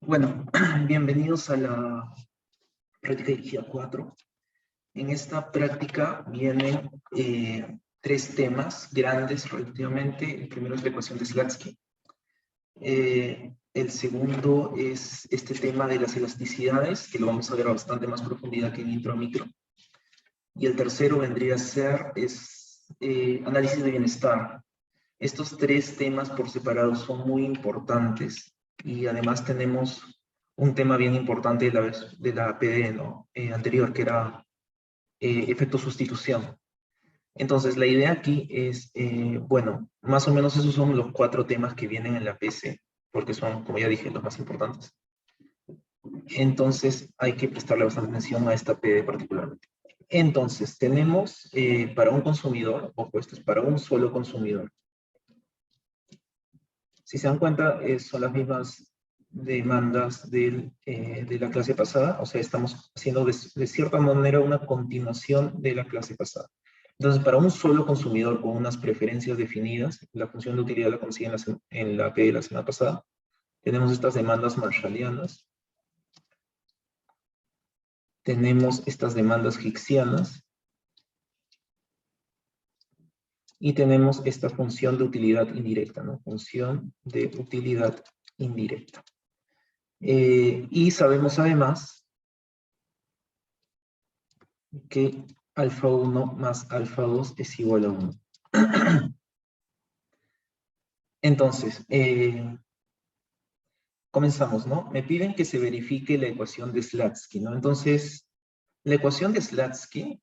Bueno, bienvenidos a la práctica dirigida 4. En esta práctica vienen tres temas grandes relativamente. El primero es la ecuación de Slatsky. El segundo es este tema de las elasticidades, que lo vamos a ver a bastante más profundidad que en intro a micro. Y el tercero vendría a ser análisis de bienestar. Estos tres temas por separado son muy importantes y además tenemos un tema bien importante de la PD, ¿no? Anterior, que era efecto sustitución. Entonces, la idea aquí es, bueno, más o menos esos son los cuatro temas que vienen en la PC, porque son, como ya dije, los más importantes. Entonces, hay que prestarle bastante atención a esta PD particularmente. Entonces, tenemos para un consumidor, ojo, esto es para un solo consumidor. Si se dan cuenta, son las mismas demandas de la clase pasada, o sea, estamos haciendo de cierta manera una continuación de la clase pasada. Entonces, para un solo consumidor con unas preferencias definidas, la función de utilidad la consiguen en la P de la semana pasada, tenemos estas demandas marshallianas, tenemos estas demandas hicksianas, y tenemos esta función de utilidad indirecta, ¿no? Función de utilidad indirecta. Y sabemos además que alfa 1 más alfa 2 es igual a 1. Entonces, comenzamos, ¿no? Me piden que se verifique la ecuación de Slatsky, ¿no? Entonces, la ecuación de Slatsky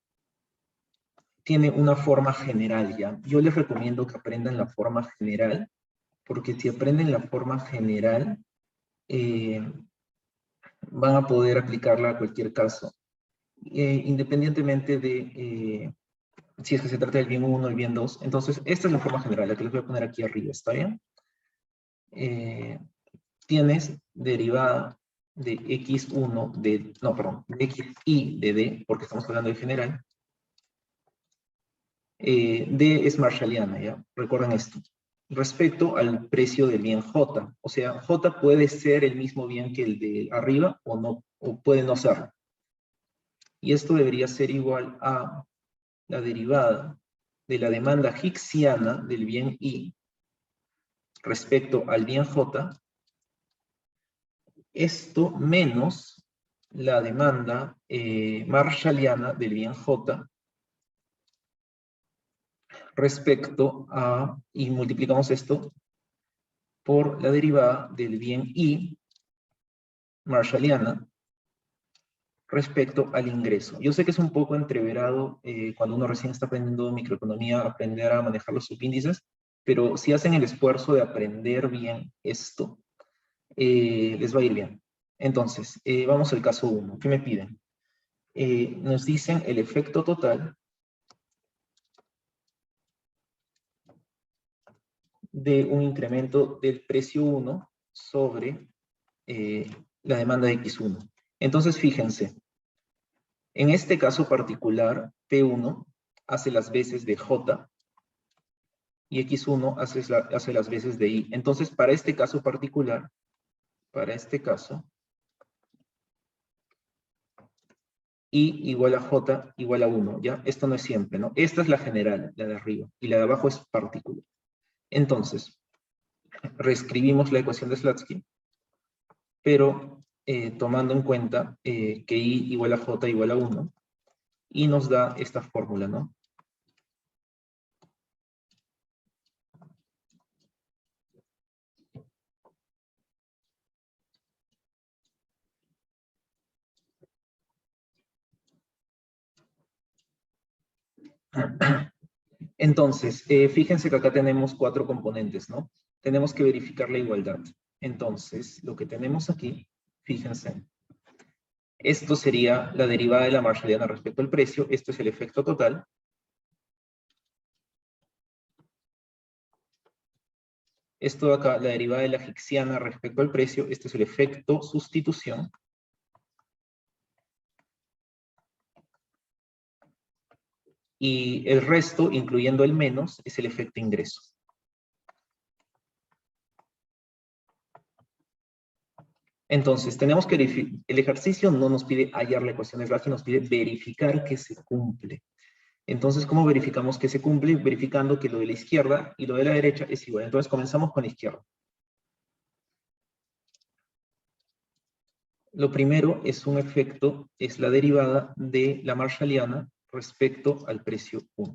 tiene una forma general, ¿ya? Yo les recomiendo que aprendan la forma general, porque si aprenden la forma general, van a poder aplicarla a cualquier caso, independientemente de si es que se trata del bien 1 y bien 2. Entonces, esta es la forma general, la que les voy a poner aquí arriba, ¿está bien? Tienes derivada de x1 de, no, perdón, de xi de d, porque estamos hablando de general. D es marshalliana, ¿ya? Recuerden esto. Respecto al precio del bien J. O sea, J puede ser el mismo bien que el de arriba o no, o puede no serlo. Y esto debería ser igual a la derivada de la demanda hicksiana del bien I respecto al bien J, esto menos la demanda marshalliana del bien J respecto a, y multiplicamos esto por la derivada del bien I marshalliana respecto al ingreso. Yo sé que es un poco entreverado cuando uno recién está aprendiendo microeconomía, aprender a manejar los subíndices, pero si hacen el esfuerzo de aprender bien esto, les va a ir bien. Entonces, vamos al caso 1. ¿Qué me piden? Nos dicen el efecto total de un incremento del precio 1 sobre la demanda de X1. Entonces, fíjense, en este caso particular, P1 hace las veces de J y X1 hace las veces de I. Entonces, para este caso particular, para este caso, I igual a J igual a 1, ¿ya? Esto no es siempre, ¿no? Esta es la general, la de arriba, y la de abajo es particular. Entonces, reescribimos la ecuación de Slatsky, pero tomando en cuenta que I igual a J igual a 1, y nos da esta fórmula, ¿no? Entonces, fíjense que acá tenemos 4 componentes, ¿no? Tenemos que verificar la igualdad. Entonces, lo que tenemos aquí, fíjense, esto sería la derivada de la marshalliana respecto al precio, esto es el efecto total. Esto de acá, la derivada de la hicksiana respecto al precio, este es el efecto sustitución. Y el resto, incluyendo el menos, es el efecto ingreso. Entonces, tenemos que verificar, el ejercicio no nos pide hallar la ecuación de Raggi, nos pide verificar que se cumple. Entonces, ¿cómo verificamos que se cumple? Verificando que lo de la izquierda y lo de la derecha es igual. Entonces, comenzamos con la izquierda. Lo primero es un efecto, es la derivada de la marshalliana respecto al precio 1.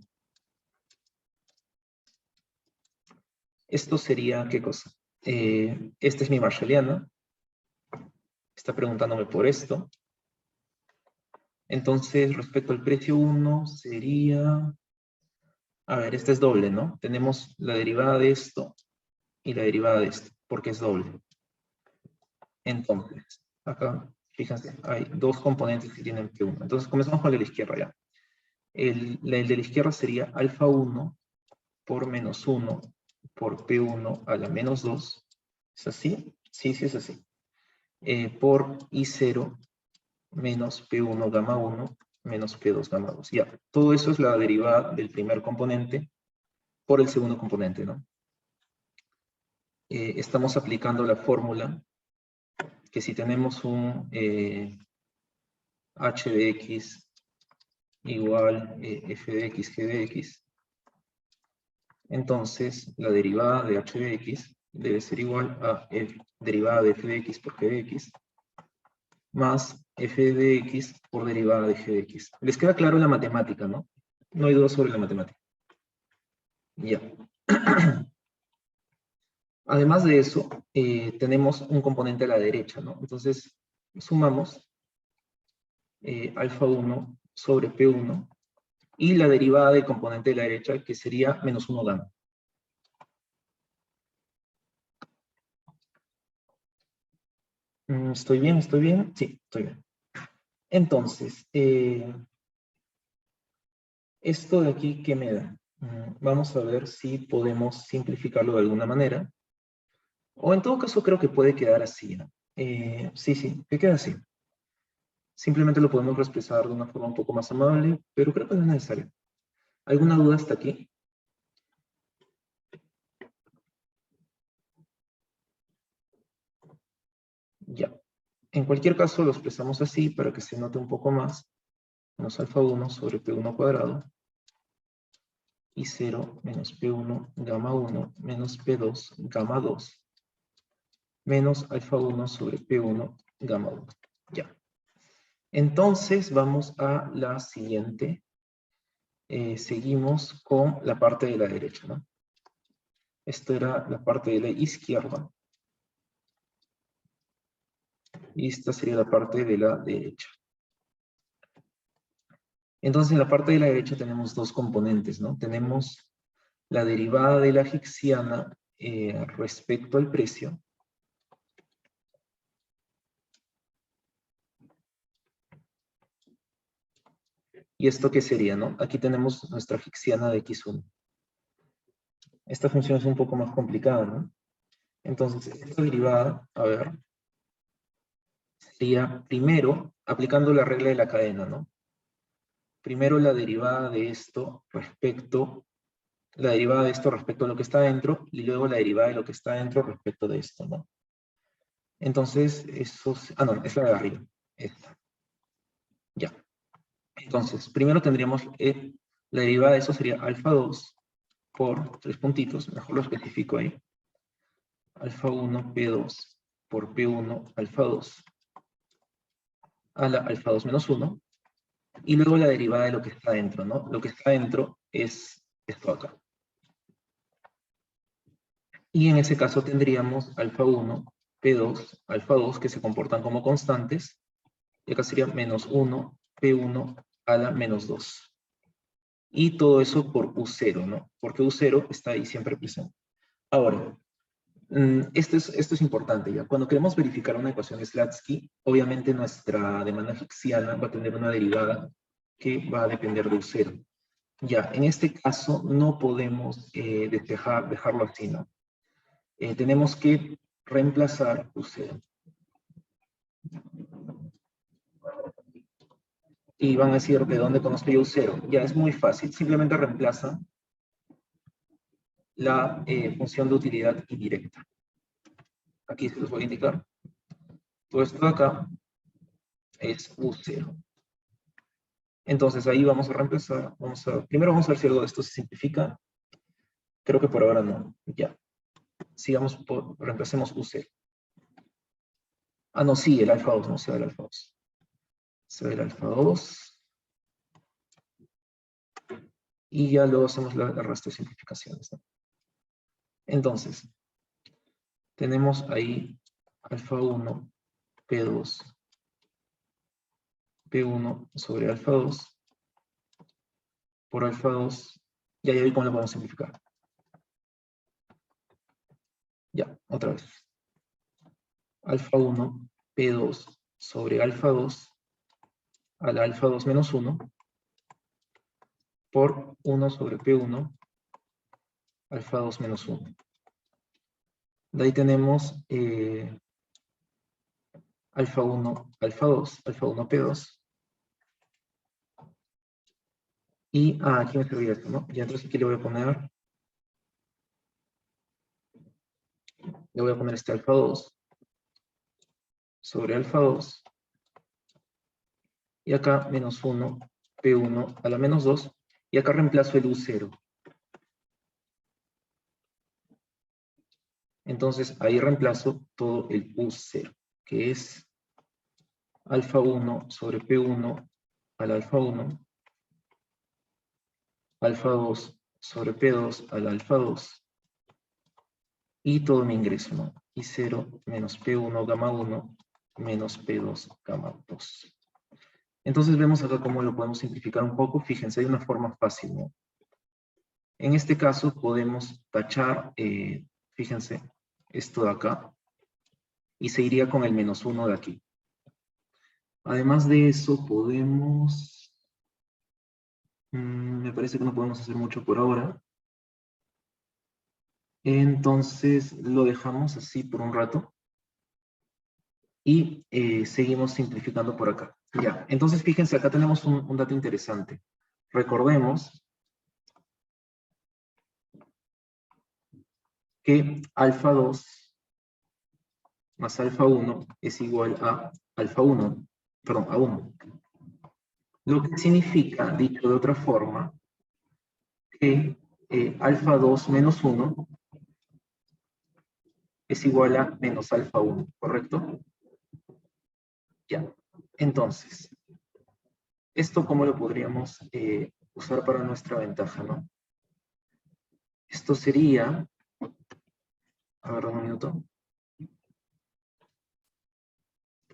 Esto sería, ¿qué cosa? Esta es mi marshalliana. Está preguntándome por esto. Entonces, respecto al precio 1 sería... A ver, este es doble, ¿no? Tenemos la derivada de esto y la derivada de esto, porque es doble. Entonces, acá, fíjense, hay dos componentes que tienen P1. Entonces, comenzamos con el de la izquierda ya. El de la izquierda sería alfa 1 por menos 1 por P1 a la menos 2. ¿Es así? Sí, sí es así. Por I0 menos P1 gamma 1 menos P2 gamma 2. Ya, todo eso es la derivada del primer componente por el segundo componente, ¿no? Estamos aplicando la fórmula que si tenemos un h de x igual f de x, g de x, entonces la derivada de h de x debe ser igual a derivada de f de x por g de x más f de x por derivada de g de x. ¿Les queda claro la matemática, no? No hay duda sobre la matemática. Ya. Además de eso, tenemos un componente a la derecha, ¿no? Entonces, sumamos alfa 1 sobre P1 y la derivada del componente de la derecha, que sería menos 1 gamma. ¿Estoy bien? ¿Estoy bien? Sí, estoy bien. Entonces, esto de aquí, ¿qué me da? Vamos a ver si podemos simplificarlo de alguna manera. O en todo caso, creo que puede quedar así, ¿no? Sí, que queda así. Simplemente lo podemos expresar de una forma un poco más amable, pero creo que no es necesario. ¿Alguna duda hasta aquí? Ya. En cualquier caso, lo expresamos así para que se note un poco más. Menos alfa 1 sobre P1 cuadrado. Y 0 menos P1 gamma 1 menos P2 gamma 2 menos alfa 1 sobre P1 gamma 1. Ya. Entonces vamos a la siguiente. Seguimos con la parte de la derecha, ¿no? Esto era la parte de la izquierda. Y esta sería la parte de la derecha. Entonces en la parte de la derecha tenemos dos componentes, ¿no? Tenemos la derivada de la hicksiana respecto al precio. ¿Y esto qué sería, no? Aquí tenemos nuestra hicksiana de x1. Esta función es un poco más complicada, ¿no? Entonces, esta derivada, a ver, sería primero, aplicando la regla de la cadena, ¿no? Primero la derivada de esto respecto a lo que está dentro, y luego la derivada de lo que está dentro respecto de esto, ¿no? Entonces, eso... no, es la de arriba. Esta. Ya. Entonces, primero tendríamos la derivada de eso sería alfa 2 por 3 puntitos, mejor lo especifico ahí. Alfa 1 P2 por P1 alfa 2 a la alfa 2 menos 1. Y luego la derivada de lo que está dentro, ¿no? Lo que está dentro es esto acá. Y en ese caso tendríamos alfa 1 P2 alfa 2 que se comportan como constantes. Y acá sería menos 1 P1 a la menos 2. Y todo eso por U0, ¿no? Porque U0 está ahí siempre presente. Ahora, esto es importante ya. Cuando queremos verificar una ecuación de Slatsky, obviamente nuestra demanda hicksiana va a tener una derivada que va a depender de U0. Ya, en este caso no podemos dejarlo así, ¿no? Tenemos que reemplazar U0. Y van a decir, ¿de dónde conozco yo U0? Ya, es muy fácil. Simplemente reemplaza la función de utilidad indirecta. Aquí se los voy a indicar. Todo esto de acá es U0. Entonces ahí vamos a reemplazar, primero vamos a ver si algo de esto se simplifica. Creo que por ahora no, ya. Sigamos, reemplacemos U0. Ah, no, sí, el alfa 2, no se va el alfa 2. Se va el alfa 2. Y ya luego hacemos el resto de simplificaciones, ¿no? Entonces, tenemos ahí alfa 1, P2, P1 sobre alfa 2 por alfa 2. Y ahí cómo lo podemos simplificar. Ya, otra vez. Alfa 1, P2 sobre alfa 2 a la alfa 2 menos 1 por 1 sobre P1 alfa 2 menos 1. De ahí tenemos alfa 1, alfa 2, alfa 1, P2. Y aquí me servía esto, ¿no? Y entonces aquí le voy a poner este alfa 2 sobre alfa 2. Y acá menos 1, P1 a la menos 2. Y acá reemplazo el U0. Entonces ahí reemplazo todo el U0, que es alfa 1 sobre P1 al alfa 1, alfa 2 sobre P2 al alfa 2, y todo mi ingreso, ¿no? Y 0 menos P1 gamma 1 menos P2 gamma 2. Entonces vemos acá cómo lo podemos simplificar un poco. Fíjense, hay una forma fácil, ¿no? En este caso podemos tachar, fíjense, esto de acá, y se iría con el menos 1 de aquí. Además de eso, podemos... me parece que no podemos hacer mucho por ahora. Entonces lo dejamos así por un rato. Y seguimos simplificando por acá. Ya, entonces fíjense, acá tenemos un dato interesante. Recordemos que alfa 2 más alfa 1 es igual a alfa 1, perdón, a 1. Lo que significa, dicho de otra forma, que alfa 2 menos 1 es igual a menos alfa 1, ¿correcto? Ya. Entonces, ¿esto cómo lo podríamos usar para nuestra ventaja, no? Esto sería, a ver, un minuto.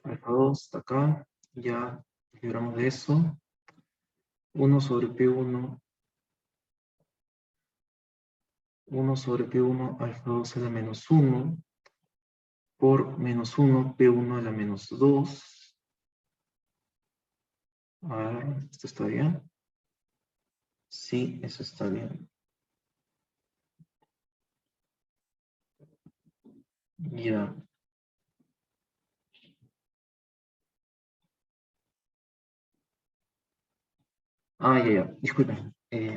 Alfa 2 está acá, ya libramos de eso. 1 sobre P1, 1 sobre P1, alfa 2 a la menos 1, por menos 1, P1 a la menos 2. A ver, ¿esto está bien? Sí, eso está bien. Ya. Ya. Disculpen.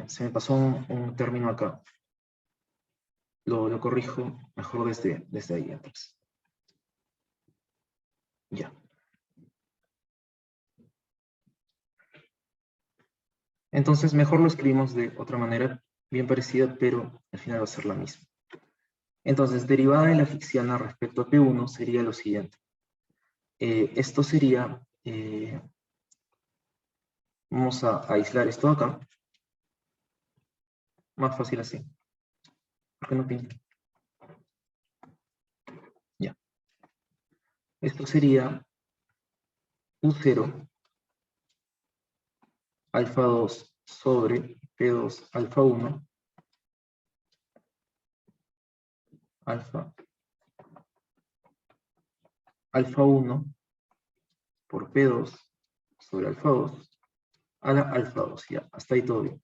Se me pasó un término acá. Lo corrijo mejor desde ahí atrás. Ya. Entonces, mejor lo escribimos de otra manera, bien parecida, pero al final va a ser la misma. Entonces, derivada de la ficciana respecto a P1 sería lo siguiente. Esto sería, vamos a aislar esto acá. Más fácil así. ¿Por qué no pinta? Ya. Esto sería U0 alfa 2 sobre P2 alfa 1 alfa 1 por P2 sobre alfa 2 a la alfa 2. Ya, hasta ahí todo bien.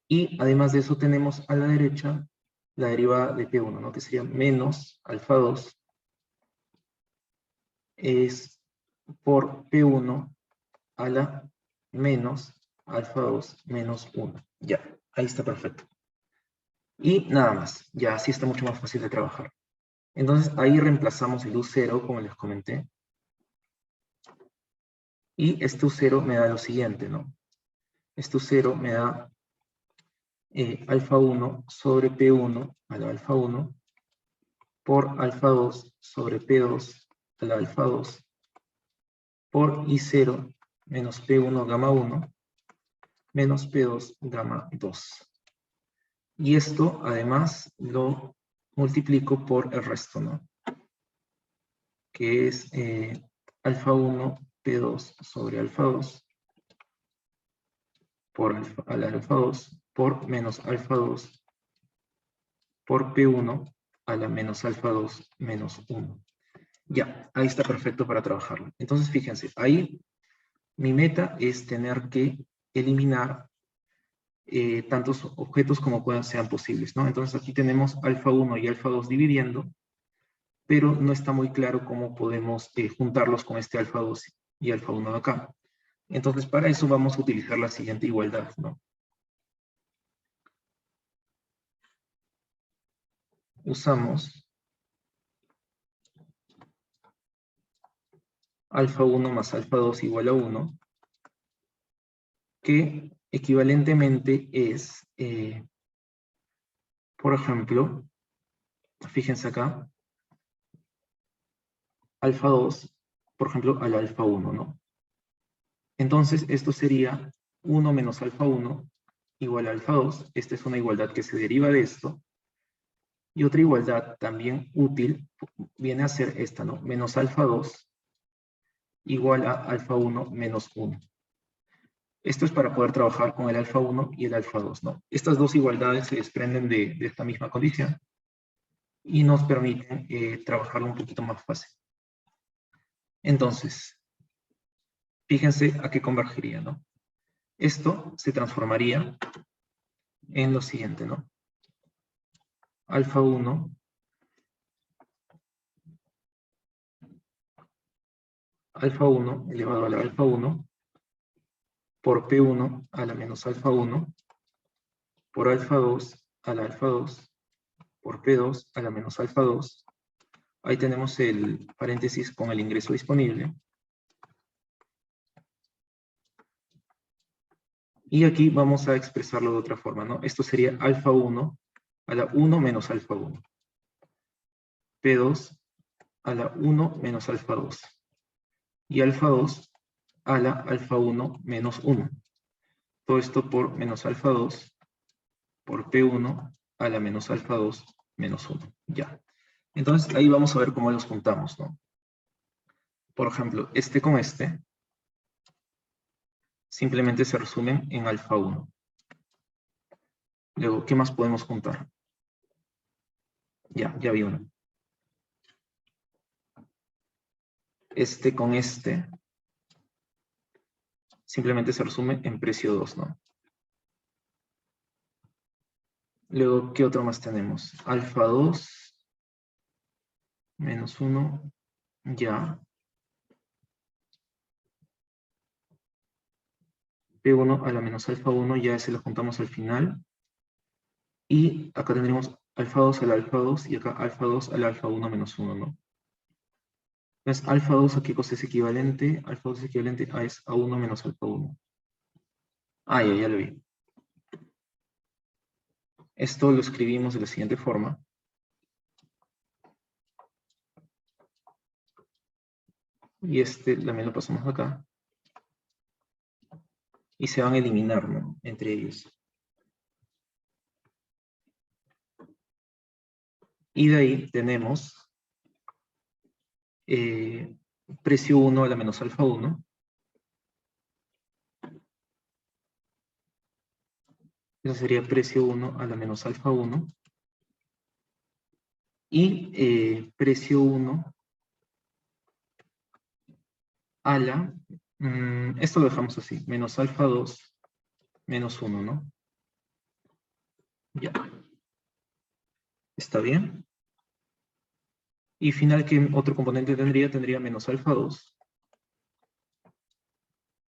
Y además de eso tenemos a la derecha la derivada de P1, ¿no? Que sería menos alfa 2 es por P1 a la menos alfa 2 menos 1. Ya, ahí está perfecto. Y nada más, ya así está mucho más fácil de trabajar. Entonces ahí reemplazamos el U0, como les comenté, Y este U0 me da lo siguiente, ¿no? Este U0 me da alfa 1 sobre P1 a la alfa 1 por alfa 2 sobre P2 a la alfa 2 por I0 menos P1 gamma 1 menos P2 gamma 2. Y esto, además, lo multiplico por el resto, ¿no? Que es alfa 1 P2 sobre alfa 2 por alfa, a la alfa 2 por menos alfa 2 por P1 a la menos alfa 2 menos 1. Ya, ahí está perfecto para trabajarlo. Entonces, fíjense, ahí mi meta es tener que eliminar tantos objetos como sean posibles, ¿no? Entonces aquí tenemos alfa 1 y alfa 2 dividiendo, pero no está muy claro cómo podemos juntarlos con este alfa 2 y alfa 1 de acá. Entonces para eso vamos a utilizar la siguiente igualdad, ¿no? Usamos alfa 1 más alfa 2 igual a 1, que equivalentemente es, por ejemplo, fíjense acá, alfa 2, por ejemplo, al alfa 1, ¿no? Entonces esto sería 1 menos alfa 1 igual a alfa 2. Esta es una igualdad que se deriva de esto. Y otra igualdad también útil viene a ser esta, ¿no? Menos alfa 2 igual a alfa 1 menos 1. Esto es para poder trabajar con el alfa 1 y el alfa 2, ¿no? Estas dos igualdades se desprenden de esta misma condición y nos permiten trabajarlo un poquito más fácil. Entonces, fíjense a qué convergería, ¿no? Esto se transformaría en lo siguiente, ¿no? Alfa 1 elevado a la alfa 1 por P1 a la menos alfa 1 por alfa 2 a la alfa 2 por P2 a la menos alfa 2. Ahí tenemos el paréntesis con el ingreso disponible. Y aquí vamos a expresarlo de otra forma, ¿no? Esto sería alfa 1 a la 1 menos alfa 1. P2 a la 1 menos alfa 2. Y alfa 2 a la alfa 1 menos 1. Todo esto por menos alfa 2 por P1 a la menos alfa 2 menos 1. Ya. Entonces ahí vamos a ver cómo los juntamos, ¿no? Por ejemplo, este con este simplemente se resumen en alfa 1. Luego, ¿qué más podemos juntar? Ya vi uno. Este con este simplemente se resume en precio 2, ¿no? Luego, ¿qué otro más tenemos? Alfa 2 menos 1, ya. P1 a la menos alfa 1, ya se lo juntamos al final. Y acá tendríamos alfa 2 al alfa 2 y acá alfa 2 al alfa 1 menos 1, ¿no? Entonces, alfa 2 a qué cosa es equivalente? Alfa 2 es equivalente a 1 menos alfa 1. Ah, ya lo vi. Esto lo escribimos de la siguiente forma. Y este también lo pasamos acá. Y se van a eliminar, ¿no? Entre ellos. Y de ahí tenemos precio 1 a la menos alfa 1. Eso sería precio 1 a la menos alfa 1. Y precio 1 a la... esto lo dejamos así. Menos alfa 2 menos 1, ¿no? Ya. ¿Está bien? Y final, ¿qué otro componente tendría? Tendría menos alfa 2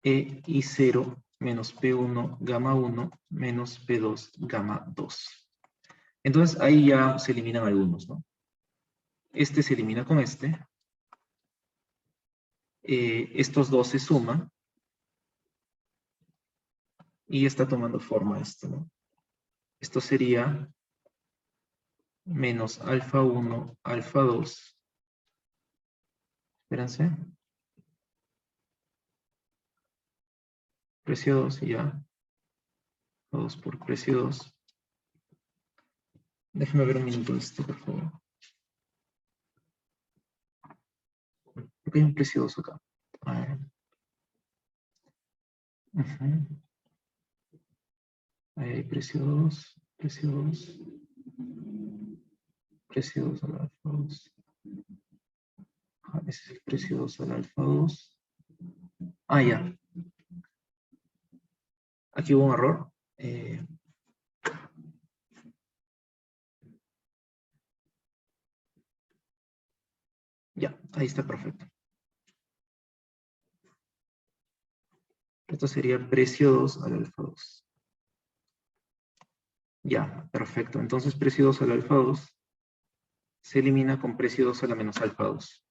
y 0 menos P1 gamma 1 menos P2 gamma 2. Entonces ahí ya se eliminan algunos, ¿no? Este se elimina con este. Estos dos se suman Y está tomando forma esto, ¿no? Esto sería menos alfa 1, alfa 2. Espérense. Precio 2 y ya. 2 por precio 2. Déjeme ver un minuto esto, por favor. Porque hay un precio 2 acá. A ver. Ahí hay precio 2, precio 2. Precio 2 al alfa 2. Ese es el precio 2 al alfa 2. Ah, ya. Aquí hubo un error. Ya, ahí está perfecto. Esto sería precio 2 al alfa 2. Ya, perfecto. Entonces precio 2 al alfa 2 se elimina con precio 2 a la menos alfa 2.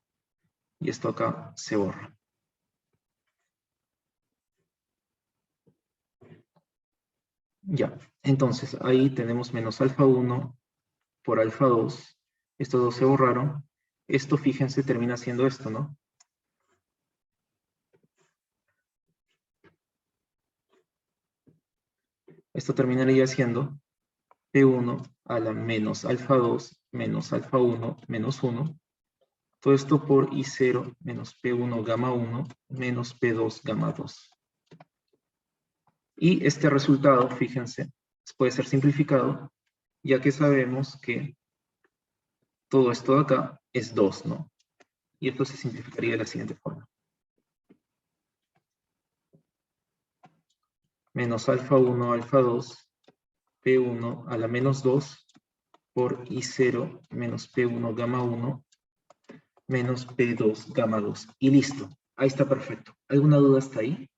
Y esto acá se borra. Ya, entonces ahí tenemos menos alfa 1 por alfa 2. Estos dos se borraron. Esto, fíjense, termina siendo esto, ¿no? Esto terminaría siendo P1 a la menos alfa 2 menos alfa 1 menos 1. Todo esto por I0 menos P1 gamma 1 menos P2 gamma 2. Y este resultado, fíjense, puede ser simplificado, ya que sabemos que todo esto de acá es 2, ¿no? Y esto se simplificaría de la siguiente forma. Menos alfa 1 alfa 2, P1 a la menos 2 por I0 menos P1 gamma 1 menos P2 gamma 2. Y listo. Ahí está perfecto. ¿Alguna duda hasta ahí?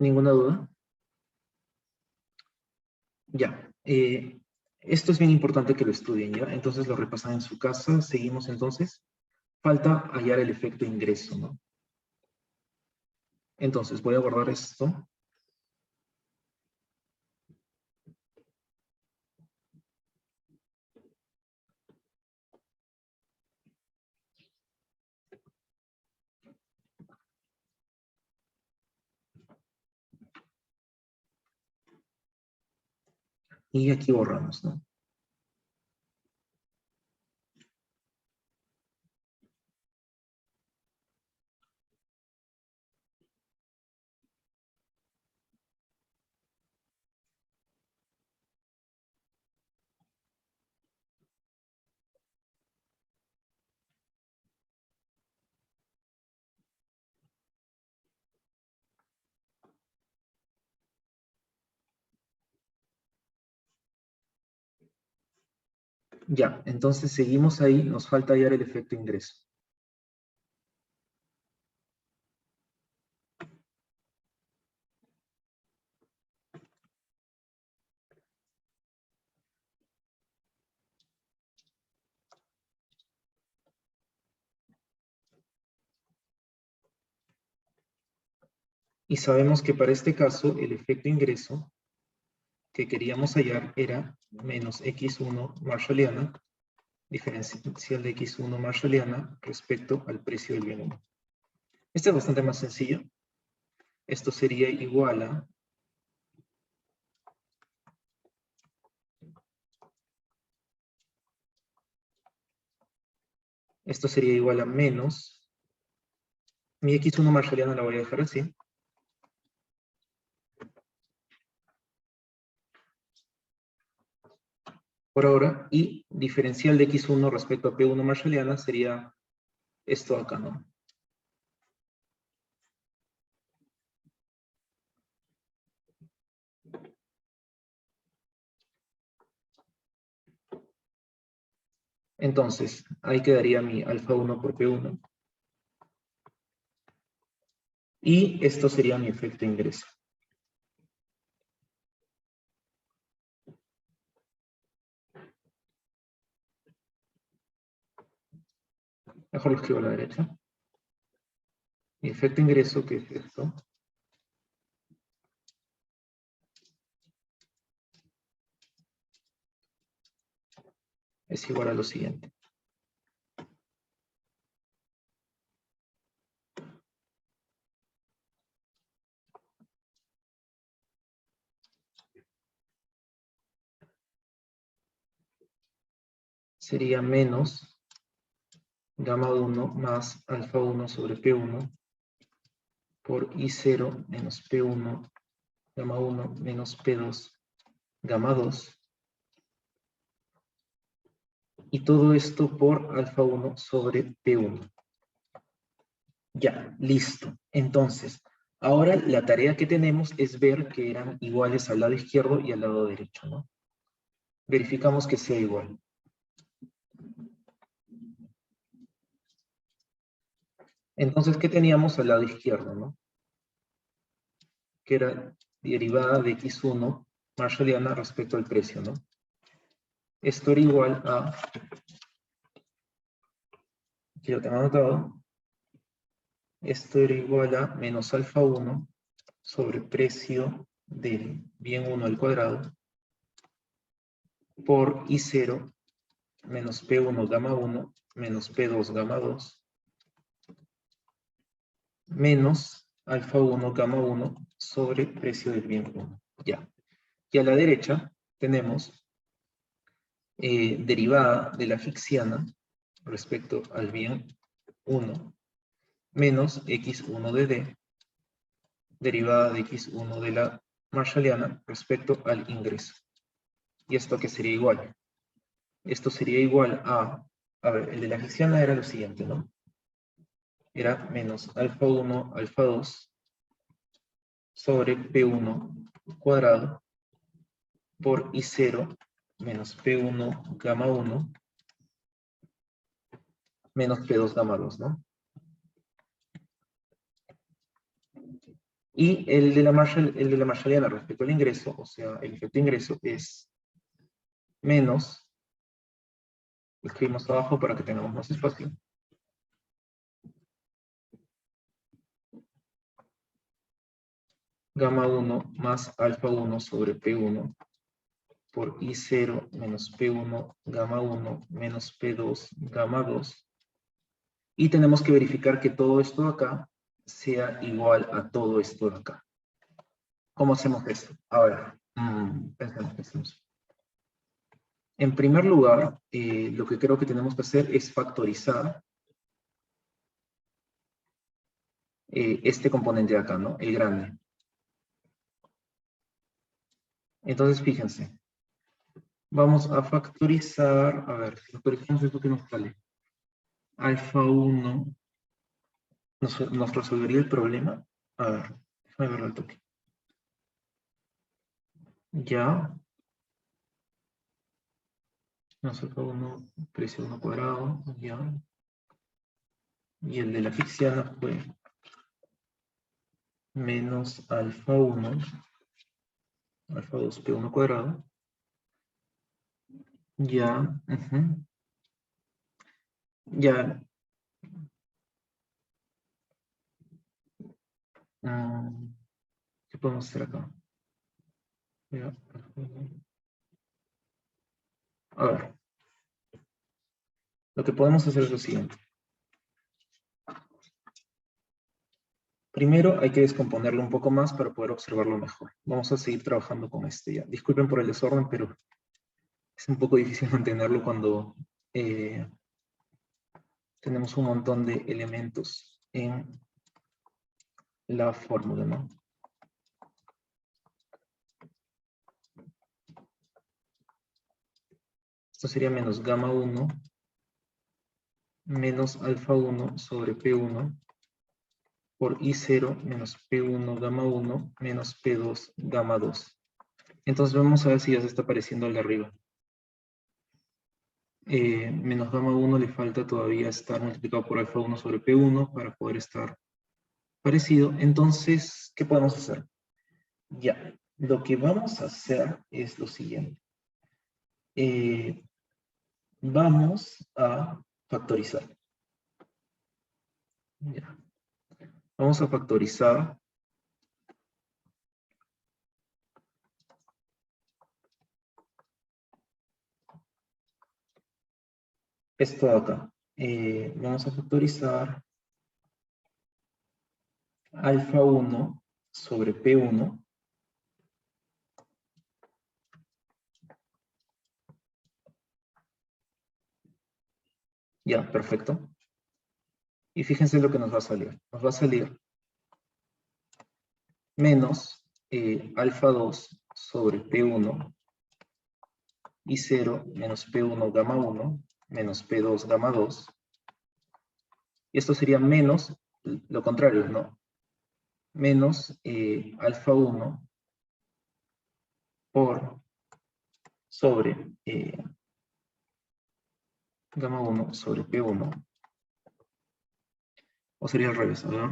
¿Ninguna duda? Ya. Esto es bien importante que lo estudien, ¿ya? Entonces lo repasan en su casa. Seguimos entonces. Falta hallar el efecto ingreso, ¿no? Entonces voy a guardar esto. Y aquí borramos, ¿no? Ya, entonces seguimos ahí. Nos falta hallar el efecto ingreso. Y sabemos que para este caso el efecto ingreso que queríamos hallar era menos x1 marshalliana, diferencial de x1 marshalliana respecto al precio del bien 1. Este es bastante más sencillo. Esto sería igual a menos, mi x1 marshalliana la voy a dejar así, por ahora, y diferencial de x1 respecto a p1 marshalliana sería esto acá, ¿no? Entonces, ahí quedaría mi alfa 1 por P1. Y esto sería mi efecto ingreso. Mejor lo escribo a la derecha. Mi efecto ingreso, que es esto, es igual a lo siguiente. Sería menos gamma 1 más alfa 1 sobre P1 por I0 menos P1 gamma 1 menos P2 gamma 2. Y todo esto por alfa 1 sobre P1. Ya, listo. Entonces, ahora la tarea que tenemos es ver que eran iguales al lado izquierdo y al lado derecho, ¿no? Verificamos que sea igual. Entonces, ¿qué teníamos al lado izquierdo, no? Que era derivada de x1 marshalliana respecto al precio, ¿no? Esto era igual a, aquí lo tengo anotado, esto era igual a menos alfa 1 sobre precio del bien 1 al cuadrado por I0 menos P1 gamma 1 menos P2 gamma 2 menos alfa 1 gamma 1 sobre precio del bien 1. Ya. Y a la derecha tenemos derivada de la Ficksiana respecto al bien 1 menos x1 de d, derivada de x1 de la marshalliana respecto al ingreso. ¿Y esto qué sería igual? Esto sería igual a ver, el de la Ficksiana era lo siguiente, ¿no? Era menos alfa 1, alfa 2 sobre P1 cuadrado por I0 menos P1 gamma 1 menos P2 gamma 2, ¿no? Y el de la marshalliana respecto al ingreso, o sea, el efecto ingreso es menos, lo escribimos abajo para que tengamos más espacio, gamma 1 más alfa 1 sobre P1 por I0 menos P1 gamma 1 menos P2 gamma 2. Y tenemos que verificar que todo esto de acá sea igual a todo esto de acá. ¿Cómo hacemos esto? A ver, pensemos. En primer lugar, lo que creo que tenemos que hacer es factorizar este componente de acá, ¿no? El grande. Entonces, fíjense. Vamos a factorizar, a ver, si factorizamos esto que nos sale. Alfa 1 nos resolvería el problema. A ver, déjame verlo al toque. Ya. Nos alfa 1, precio 1 cuadrado, ya. Y el de la Ficksiana fue menos alfa 1, alfa 2, P1 cuadrado. Ya. Ya. ¿Qué podemos hacer acá? Ya. A ver. Lo que podemos hacer es lo siguiente. Primero hay que descomponerlo un poco más para poder observarlo mejor. Vamos a seguir trabajando con este ya. Disculpen por el desorden, pero es un poco difícil mantenerlo cuando tenemos un montón de elementos en la fórmula, ¿no? Esto sería menos gamma 1 menos alfa 1 sobre P1 por I0 menos P1 gamma 1 menos P2 gamma 2. Entonces vamos a ver si ya se está apareciendo al de arriba. Menos gamma 1 le falta todavía estar multiplicado por alfa 1 sobre P1 para poder estar parecido. Entonces, ¿qué podemos hacer? Ya, lo que vamos a hacer es lo siguiente. Vamos a factorizar. Ya. Vamos a factorizar esto de acá. Vamos a factorizar alfa 1 sobre P1 ya, perfecto. Y fíjense lo que nos va a salir. Nos va a salir menos alfa 2 sobre P1 y 0 menos P1 gamma 1 menos P2 gamma 2. Y esto sería menos, lo contrario, ¿no? Menos alfa 1 por sobre gamma 1 sobre P1. O sería al revés, a ver.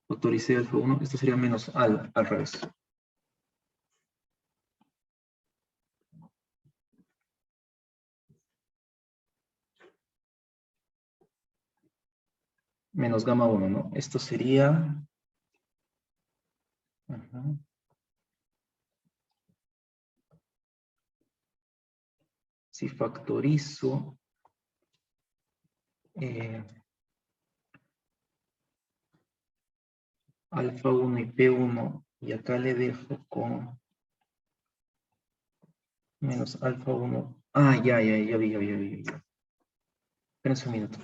Factoricé alfa 1, esto sería menos al revés. Menos gamma 1, ¿no? Esto sería... Si factorizo alfa 1 y P1, y acá le dejo con menos alfa 1. Ah, ya vi. Esperen un minuto.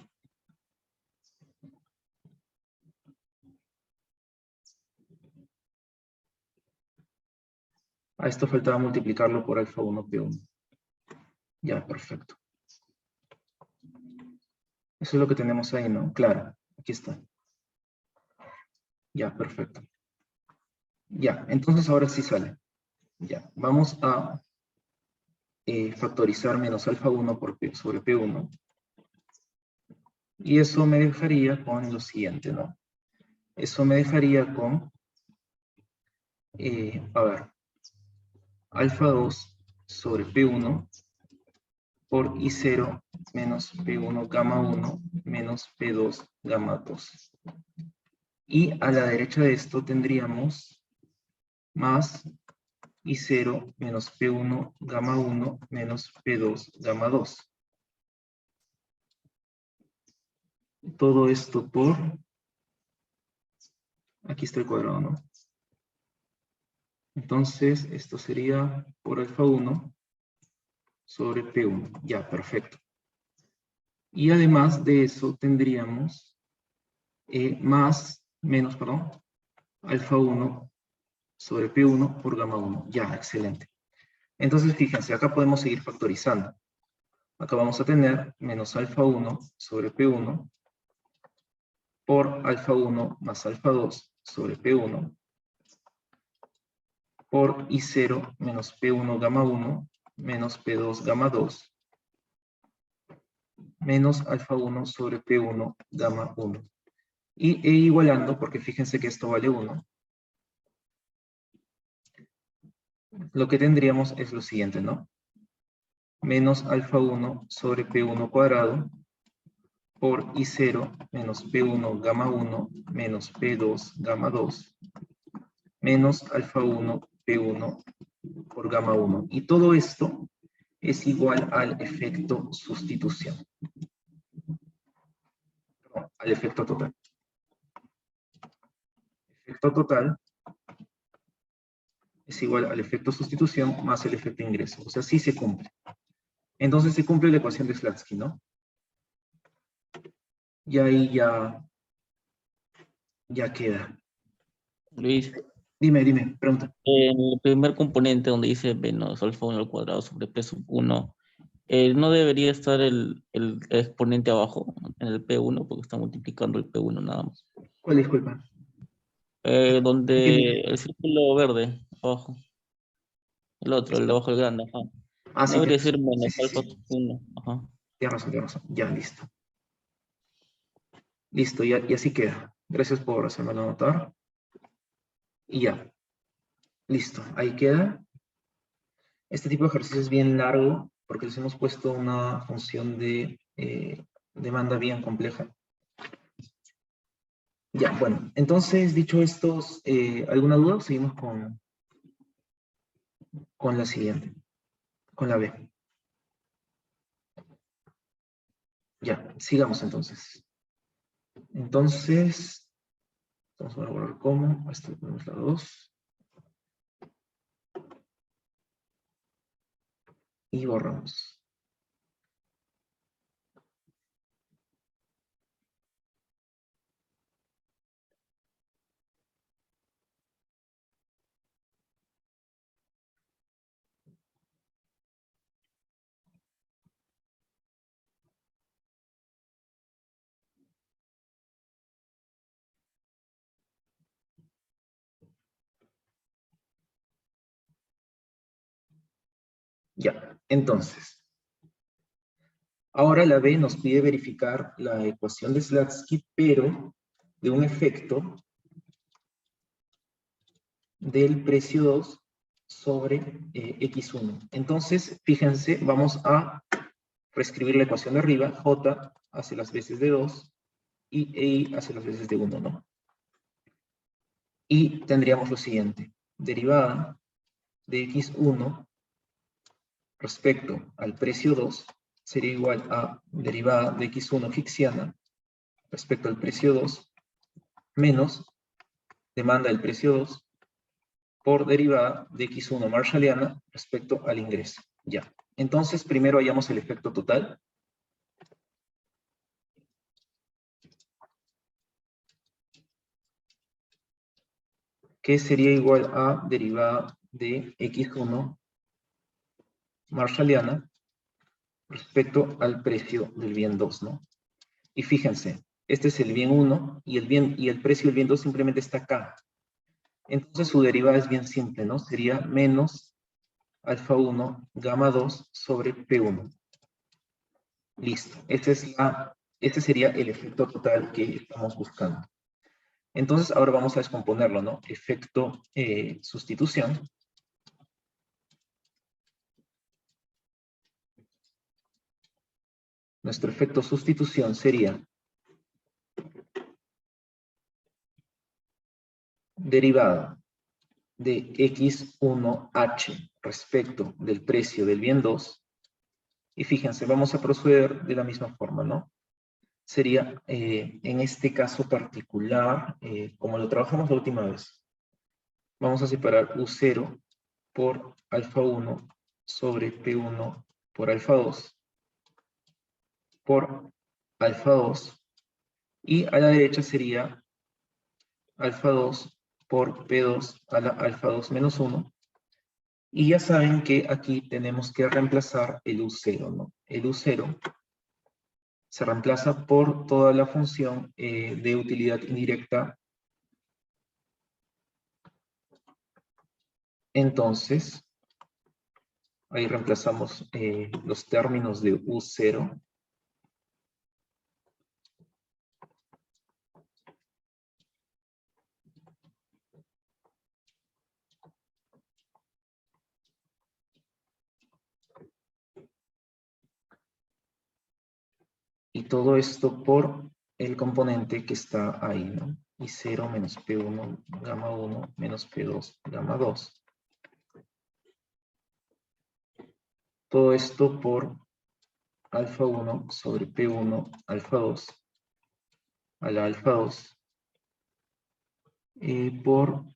A esto faltaba multiplicarlo por alfa 1 P1. Ya, perfecto. Eso es lo que tenemos ahí, ¿no? Claro, aquí está. Ya, perfecto. Ya, entonces ahora sí sale. Ya, vamos a factorizar menos alfa 1 por P sobre P1. Y eso me dejaría con lo siguiente, ¿no? Eso me dejaría con, a ver, alfa 2 sobre P1 por I0 menos P1 gamma 1 menos P2 gamma 2. Y a la derecha de esto tendríamos más I0 menos P1 gamma 1 menos P2 gamma 2. Todo esto por... Aquí está el cuadrado, ¿no? Entonces, esto sería por alfa 1 sobre P1. Ya, perfecto. Y además de eso tendríamos menos, alfa 1 sobre P1 por gamma 1. Ya, excelente. Entonces, fíjense, acá podemos seguir factorizando. Acá vamos a tener menos alfa 1 sobre P1 por alfa 1 más alfa 2 sobre P1 por I0 menos P1 gamma 1 menos P2 gamma 2 menos alfa 1 sobre P1 gamma 1. E igualando, porque fíjense que esto vale 1, lo que tendríamos es lo siguiente, ¿no? Menos alfa 1 sobre P1 cuadrado por I0 menos P1 gamma 1 menos P2 gamma 2 menos alfa 1 P1 por gamma 1. Y todo esto es igual al efecto sustitución. Perdón, al efecto total. Efecto total es igual al efecto sustitución más el efecto ingreso. O sea, sí se cumple. Entonces se cumple la ecuación de Slatsky, ¿no? Y ahí ya queda. Luis, Dime, pregunta. en el primer componente donde dice menos alfa 1 al cuadrado sobre P sub 1, ¿no debería estar el exponente abajo, en el P1, porque está multiplicando el P1 nada más? ¿Cuál disculpa? Donde el círculo verde, abajo, el otro, el de abajo, el grande, ajá. Ah, No sí, debería tienes ser razón. menos Sí, alfa sub 1, ajá. tienes razón. Ya, listo. Listo, y así queda. Gracias por hacérmelo notar. Y ya, listo. Ahí queda. Este tipo de ejercicio es bien largo porque les hemos puesto una función de demanda bien compleja. Ya, bueno, entonces, dicho esto, ¿alguna duda? Seguimos con la siguiente, con la B. Ya, sigamos entonces. Entonces, vamos a borrar como, esto ponemos la 2. Y borramos. Ya, entonces, ahora la B nos pide verificar la ecuación de Slatsky, pero de un efecto del precio 2 sobre X1. Entonces, fíjense, vamos a reescribir la ecuación de arriba. J hace las veces de 2 y EI hace las veces de 1, ¿no? Y tendríamos lo siguiente. Derivada de X1 respecto al precio 2 sería igual a derivada de X1 Hicksiana respecto al precio 2 menos demanda del precio 2 por derivada de X1 Marshalliana respecto al ingreso. Ya. Entonces, primero hallamos el efecto total. Que sería igual a derivada de X1 Marshalliana respecto al precio del bien 2, ¿no? Y fíjense, este es el bien 1 y el precio del bien 2 simplemente está acá. Entonces su derivada es bien simple, ¿no? Sería menos alfa 1 gamma 2 sobre P1. Listo. Este sería el efecto total que estamos buscando. Entonces ahora vamos a descomponerlo, ¿no? Efecto sustitución. Nuestro efecto sustitución sería derivada de X1H respecto del precio del bien 2. Y fíjense, vamos a proceder de la misma forma, ¿no? Sería, en este caso particular, como lo trabajamos la última vez, vamos a separar U0 por alfa 1 sobre P1 por alfa 2 por alfa 2 y a la derecha sería alfa 2 por P2 a la alfa 2 menos 1. Y ya saben que aquí tenemos que reemplazar el U0, ¿no? El U0 se reemplaza por toda la función de utilidad indirecta. Entonces, ahí reemplazamos los términos de U0. Y todo esto por el componente que está ahí, ¿no? I0 menos P1 gamma 1 menos P2 gamma 2. Todo esto por alfa 1 sobre P1 alfa 2 a la alfa 2 por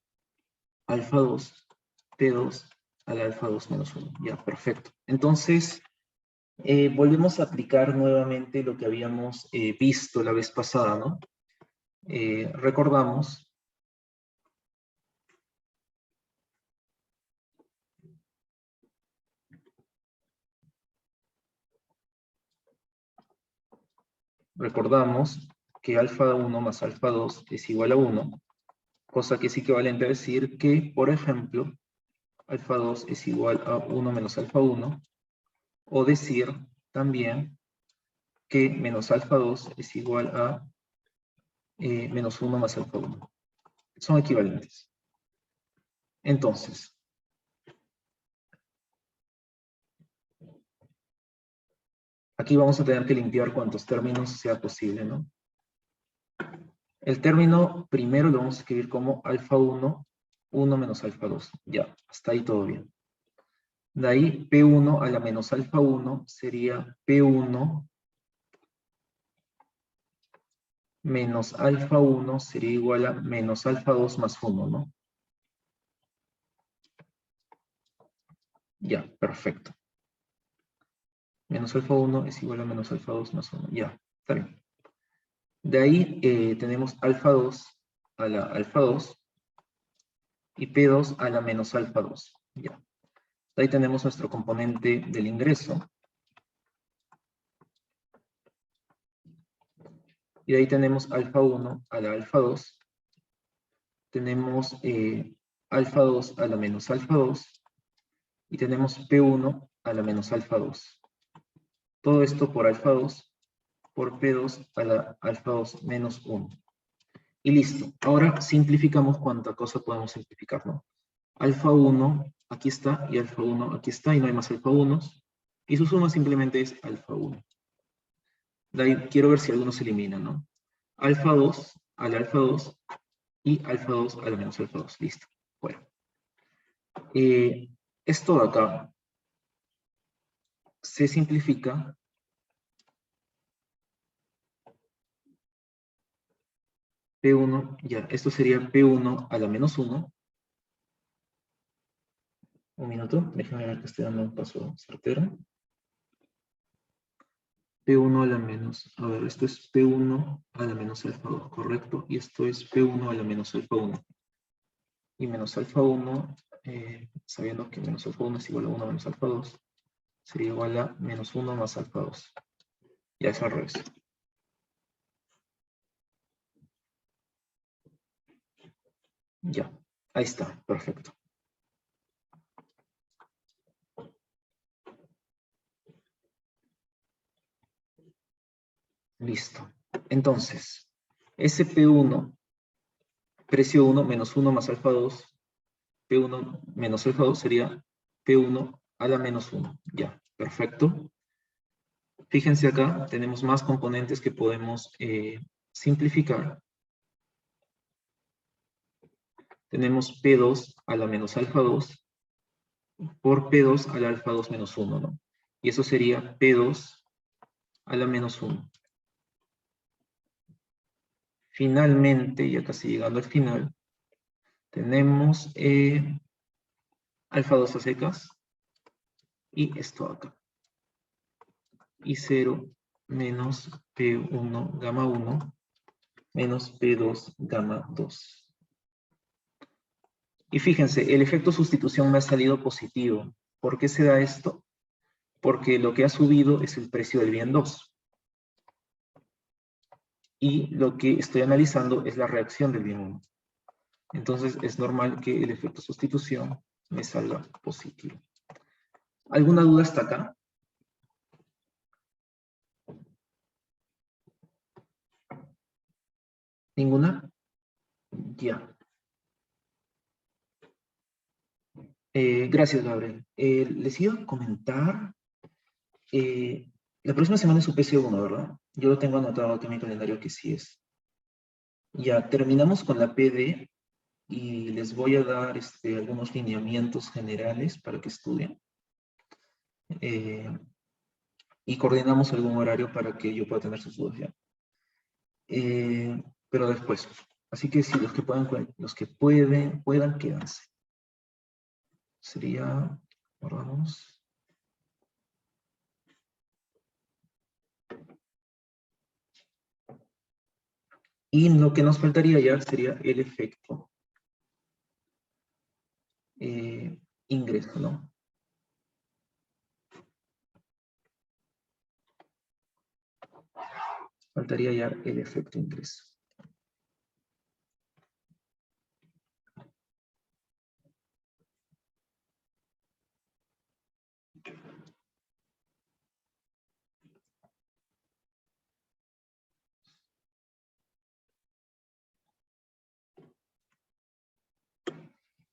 alfa 2 P2 a la alfa 2 menos 1. Ya, perfecto. Entonces, volvemos a aplicar nuevamente lo que habíamos visto la vez pasada, ¿no? Recordamos que alfa 1 más alfa 2 es igual a 1, cosa que es equivalente a decir que, por ejemplo, alfa 2 es igual a 1 menos alfa 1, o decir también que menos alfa 2 es igual a menos 1 más alfa 1. Son equivalentes. Entonces, aquí vamos a tener que limpiar cuantos términos sea posible, ¿no? El término primero lo vamos a escribir como alfa 1, 1 menos alfa 2. Ya, hasta ahí todo bien. De ahí P1 a la menos alfa 1 sería P1 menos alfa 1 sería igual a menos alfa 2 más 1, ¿no? Ya, perfecto. Menos alfa 1 es igual a menos alfa 2 más 1. Ya, está bien. De ahí tenemos alfa 2 a la alfa 2 y P2 a la menos alfa 2. Ya. De ahí tenemos nuestro componente del ingreso. Y de ahí tenemos alfa 1 a la alfa 2. Tenemos alfa 2 a la menos alfa 2. Y tenemos P1 a la menos alfa 2. Todo esto por alfa 2 por P2 a la alfa 2 menos 1. Y listo. Ahora simplificamos cuánta cosa podemos simplificar, ¿no? Alfa 1 aquí está y alfa 1 aquí está y no hay más alfa 1. Y su suma simplemente es alfa 1. De ahí quiero ver si alguno se elimina, ¿no? Alfa 2 a la alfa 2 y alfa 2 a la menos alfa 2. Listo. Bueno. Esto de acá se simplifica P1, ya, esto sería P1 a la menos 1. Un minuto, déjame ver que estoy dando un paso certero. P1 a la menos, a ver, esto es P1 a la menos alfa 2, correcto, y esto es P1 a la menos alfa 1. Y menos alfa 1, sabiendo que menos alfa 1 es igual a 1 menos alfa 2, sería igual a menos 1 más alfa 2. Ya es al revés. Ya, ahí está, perfecto. Listo. Entonces, ese P1, precio 1 menos 1 más alfa 2, P1 menos alfa 2 sería P1 a la menos 1. Ya, perfecto. Fíjense acá, tenemos más componentes que podemos simplificar. Tenemos P2 a la menos alfa 2 por P2 a la alfa 2 menos 1, ¿no? Y eso sería P2 a la menos 1. Finalmente, ya casi llegando al final, tenemos alfa 2 a secas y esto acá. Y 0 menos P1 gamma 1 menos P2 gamma 2. Y fíjense, el efecto sustitución me ha salido positivo. ¿Por qué se da esto? Porque lo que ha subido es el precio del bien 2. Y lo que estoy analizando es la reacción del bien 1. Entonces es normal que el efecto sustitución me salga positivo. ¿Alguna duda hasta acá? ¿Ninguna? Ya. Gracias, Gabriel. Les iba a comentar, la próxima semana es su PC1, ¿verdad? Yo lo tengo anotado aquí en mi calendario que sí es. Ya, terminamos con la PD y les voy a dar algunos lineamientos generales para que estudien. Y coordinamos algún horario para que yo pueda tener sus dudas ya. Pero después. Así que si los que puedan, quédense. Sería, guardamos. Y lo que nos faltaría ya sería el efecto ingreso, ¿no? Faltaría ya el efecto ingreso.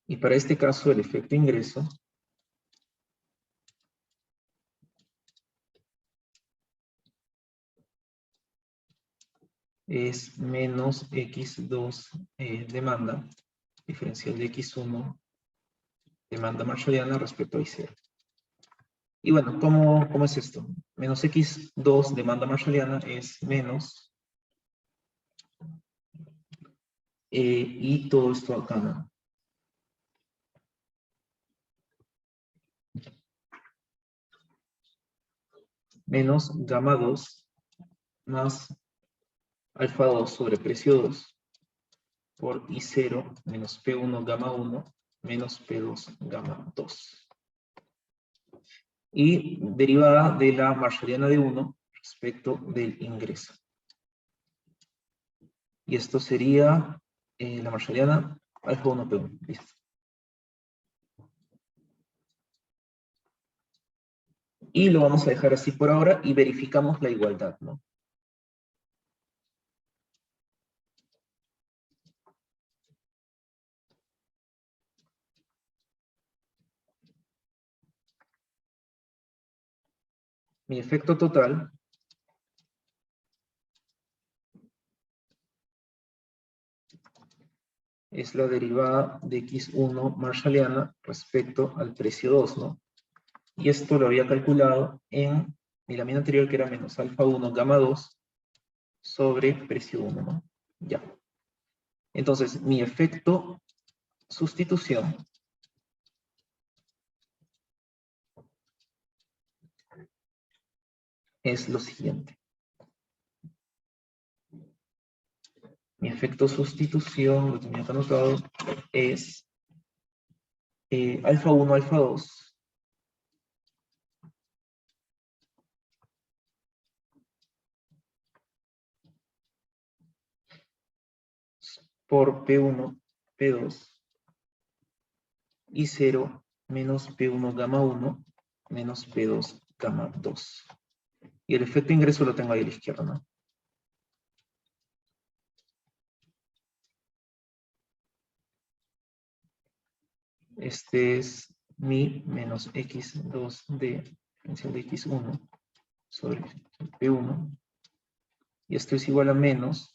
Y para este caso, el efecto ingreso es menos x2 demanda, diferencial de x1, demanda marshalliana respecto a I0. Y bueno, ¿cómo es esto? Menos x2 demanda marshalliana es menos y todo esto acá, ¿no? Menos gamma 2 más alfa 2 sobre precio 2 por I0 menos P1 gamma 1 menos P2 gamma 2. Y derivada de la marshalliana de 1 respecto del ingreso. Y esto sería la marshalliana alfa 1 P1. Listo. Y lo vamos a dejar así por ahora y verificamos la igualdad, ¿no? Mi efecto total es la derivada de x1 marshalliana respecto al precio 2, ¿no? Y esto lo había calculado en mi lámina anterior, que era menos alfa 1 gamma 2 sobre precio 1, ¿no? Ya. Entonces, mi efecto sustitución es lo siguiente. Mi efecto sustitución, lo tenía acá anotado, es alfa 1, alfa 2 por P1, P2 y 0 menos P1 gamma 1 menos P2 gamma 2. Y el efecto ingreso lo tengo ahí a la izquierda, ¿no? Este es mi menos x2d diferencial de x1 sobre P1. Y esto es igual a menos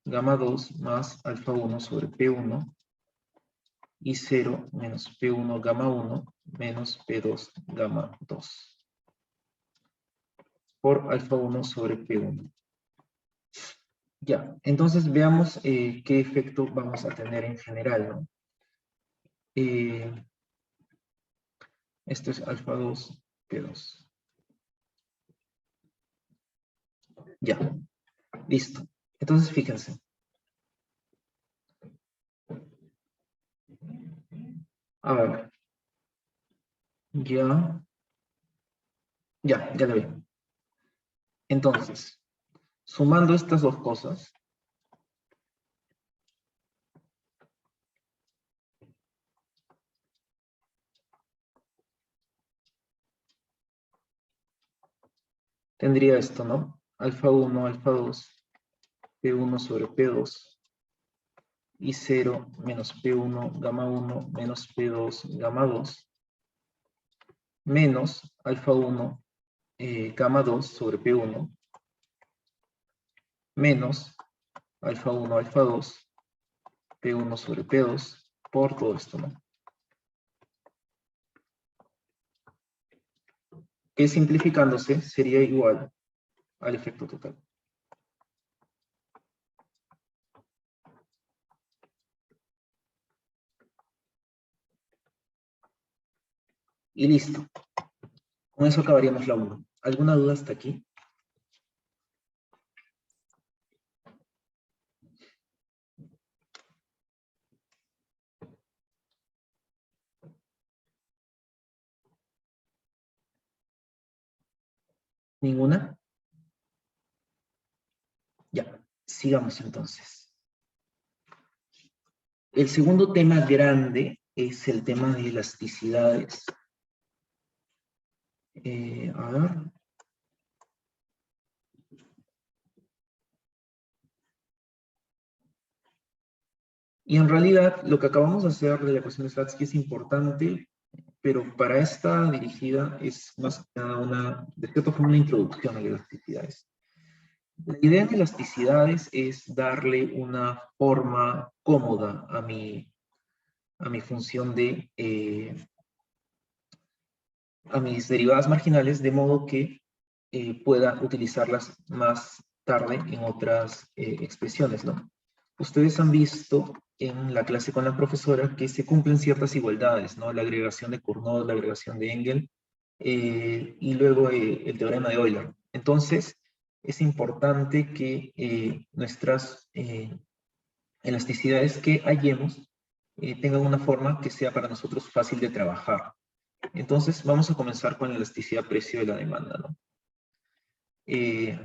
gamma 2 más alfa 1 sobre P1 y 0 menos P1 gamma 1 menos P2 gamma 2 por alfa 1 sobre P1. Ya, entonces veamos qué efecto vamos a tener en general, ¿no? Esto es alfa 2, P2. Ya, listo. Entonces fíjense. A ver. Ya lo veo. Entonces, sumando estas dos cosas, tendría esto, ¿no? Alfa 1, alfa 2, P1 sobre P2, y 0 menos P1 gamma 1 menos P2 gamma 2, menos alfa 1 gamma 2 sobre P1, menos alfa 1 alfa 2, P1 sobre P2, por todo esto, ¿no? Que simplificándose sería igual al efecto total. Y listo. Con eso acabaríamos la 1. ¿Alguna duda hasta aquí? ¿Ninguna? Ya, sigamos entonces. El segundo tema grande es el tema de elasticidades. A ver. Y en realidad, lo que acabamos de hacer de la ecuación de Slatsky es importante, pero para esta dirigida es más que nada de cierta forma, una introducción a las elasticidades. La idea de elasticidades es darle una forma cómoda a mi función de, a mis derivadas marginales, de modo que pueda utilizarlas más tarde en otras expresiones, ¿no? Ustedes han visto en la clase con la profesora que se cumplen ciertas igualdades, ¿no? La agregación de Cournot, la agregación de Engel, y luego el teorema de Euler. Entonces, es importante que nuestras elasticidades que hallemos tengan una forma que sea para nosotros fácil de trabajar. Entonces, vamos a comenzar con la elasticidad precio de la demanda, ¿no?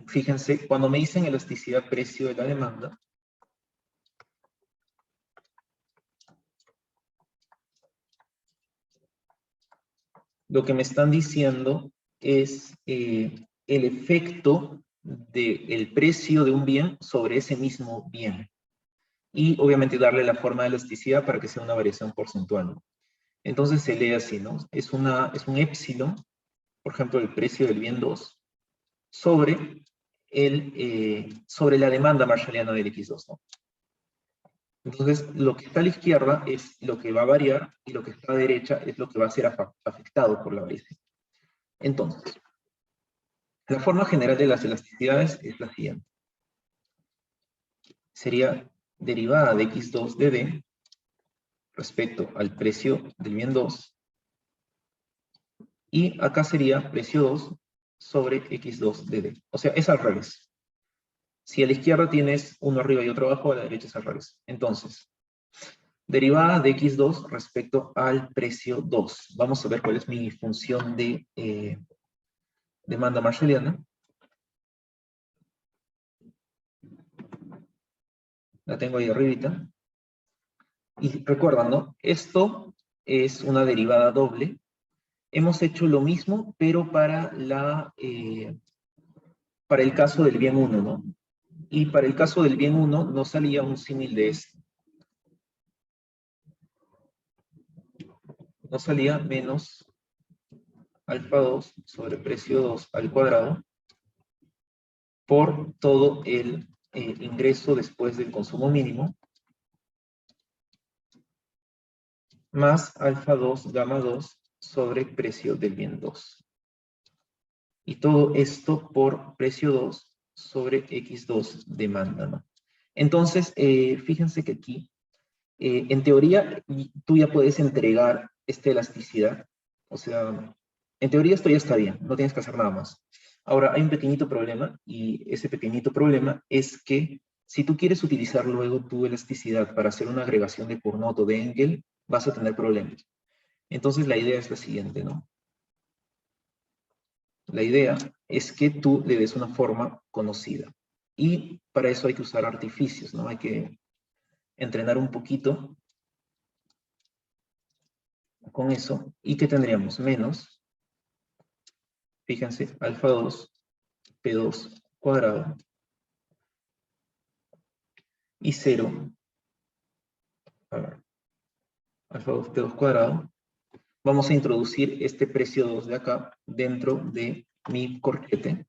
Fíjense, cuando me dicen elasticidad precio de la demanda, lo que me están diciendo es el efecto del precio de un bien sobre ese mismo bien. Y obviamente darle la forma de elasticidad para que sea una variación porcentual, ¿no? Entonces se lee así, ¿no? Es un épsilon, por ejemplo, el precio del bien 2, sobre, sobre la demanda marshalliana del X2, ¿no? Entonces, lo que está a la izquierda es lo que va a variar y lo que está a la derecha es lo que va a ser afectado por la variación. Entonces, la forma general de las elasticidades es la siguiente. Sería derivada de X2 de D respecto al precio del bien 2. Y acá sería precio 2 sobre X2 de D. O sea, es al revés. Si a la izquierda tienes uno arriba y otro abajo, a la derecha es al revés. Entonces, derivada de X2 respecto al precio 2. Vamos a ver cuál es mi función de demanda marshalliana. La tengo ahí arribita. Y recuerdan, ¿no? Esto es una derivada doble. Hemos hecho lo mismo, pero para el caso del bien 1, ¿no? Y para el caso del bien 1 nos salía un símil de este. Nos salía menos alfa 2 sobre precio 2 al cuadrado por todo el ingreso después del consumo mínimo, más alfa 2 gamma 2 sobre precio del bien 2. Y todo esto por precio 2 sobre X2 demanda, ¿no? Entonces, fíjense que aquí, en teoría, tú ya puedes entregar esta elasticidad. O sea, en teoría esto ya está bien, no tienes que hacer nada más. Ahora, hay un pequeñito problema, y ese pequeñito problema es que si tú quieres utilizar luego tu elasticidad para hacer una agregación de Cournot o de Engel, vas a tener problemas. Entonces, la idea es la siguiente, ¿no? La idea es que tú le des una forma conocida. Y para eso hay que usar artificios, ¿no? Hay que entrenar un poquito con eso. ¿Y qué tendríamos? Menos, fíjense, alfa 2, P2 cuadrado, y 0, a ver, alfa 2, P2 cuadrado. Vamos a introducir este precio 2 de acá dentro de mi corchete.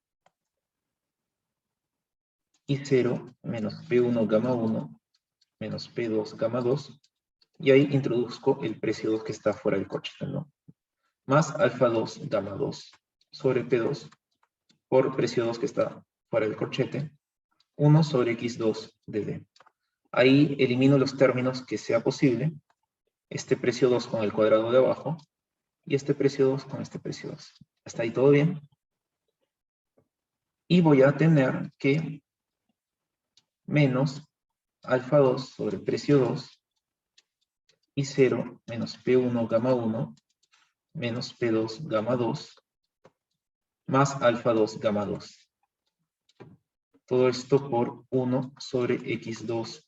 Y 0 menos P1 gamma 1 menos P2 gamma 2. Y ahí introduzco el precio 2 que está fuera del corchete, ¿no? Más alfa 2 gamma 2 sobre P2 por precio 2 que está fuera del corchete, 1 sobre X2 de D. Ahí elimino los términos que sea posible, este precio 2 con el cuadrado de abajo, y este precio 2 con este precio 2. ¿Hasta ahí todo bien? Y voy a tener que menos alfa 2 sobre precio 2 y 0 menos P1 gamma 1 menos P2 gamma 2 más alfa 2 gamma 2. Todo esto por 1 sobre X2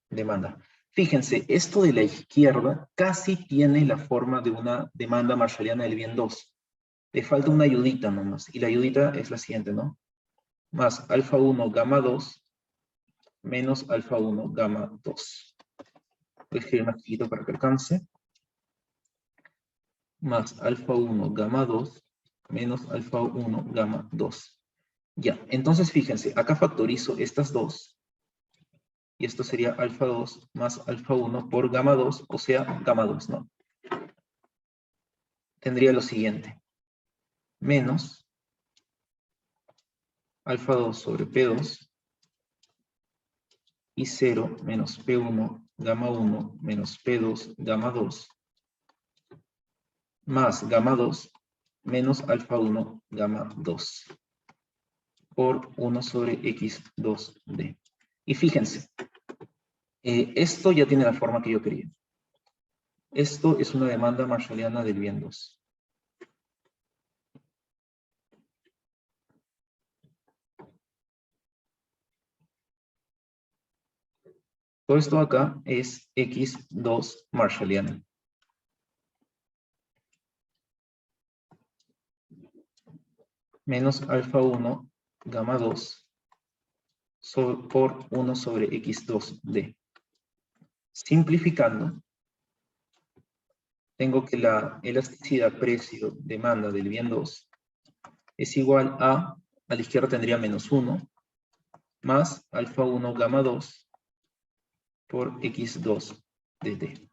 demanda. Fíjense, esto de la izquierda casi tiene la forma de una demanda marshalliana del bien 2. Le falta una ayudita nomás, y la ayudita es la siguiente, ¿no? Más alfa 1 gamma 2 menos alfa 1 gamma 2. Voy a escribir más chiquito para que alcance. Más alfa 1 gamma 2 menos alfa 1 gamma 2. Ya, entonces fíjense, acá factorizo estas dos. Y esto sería alfa 2 más alfa 1 por gamma 2, o sea, gamma 2, ¿no? Tendría lo siguiente. Menos alfa 2 sobre P2 y 0 menos P1 gamma 1 menos P2 gamma 2 más gamma 2 menos alfa 1 gamma 2 por 1 sobre x2d. Y fíjense, esto ya tiene la forma que yo quería. Esto es una demanda marshalliana del bien 2. Todo esto acá es x2 marshalliano. Menos alfa 1 gamma 2 por 1 sobre x2d. Simplificando, tengo que la elasticidad precio-demanda del bien 2 es igual a la izquierda tendría menos 1, más alfa 1 gamma 2 por x2 dt.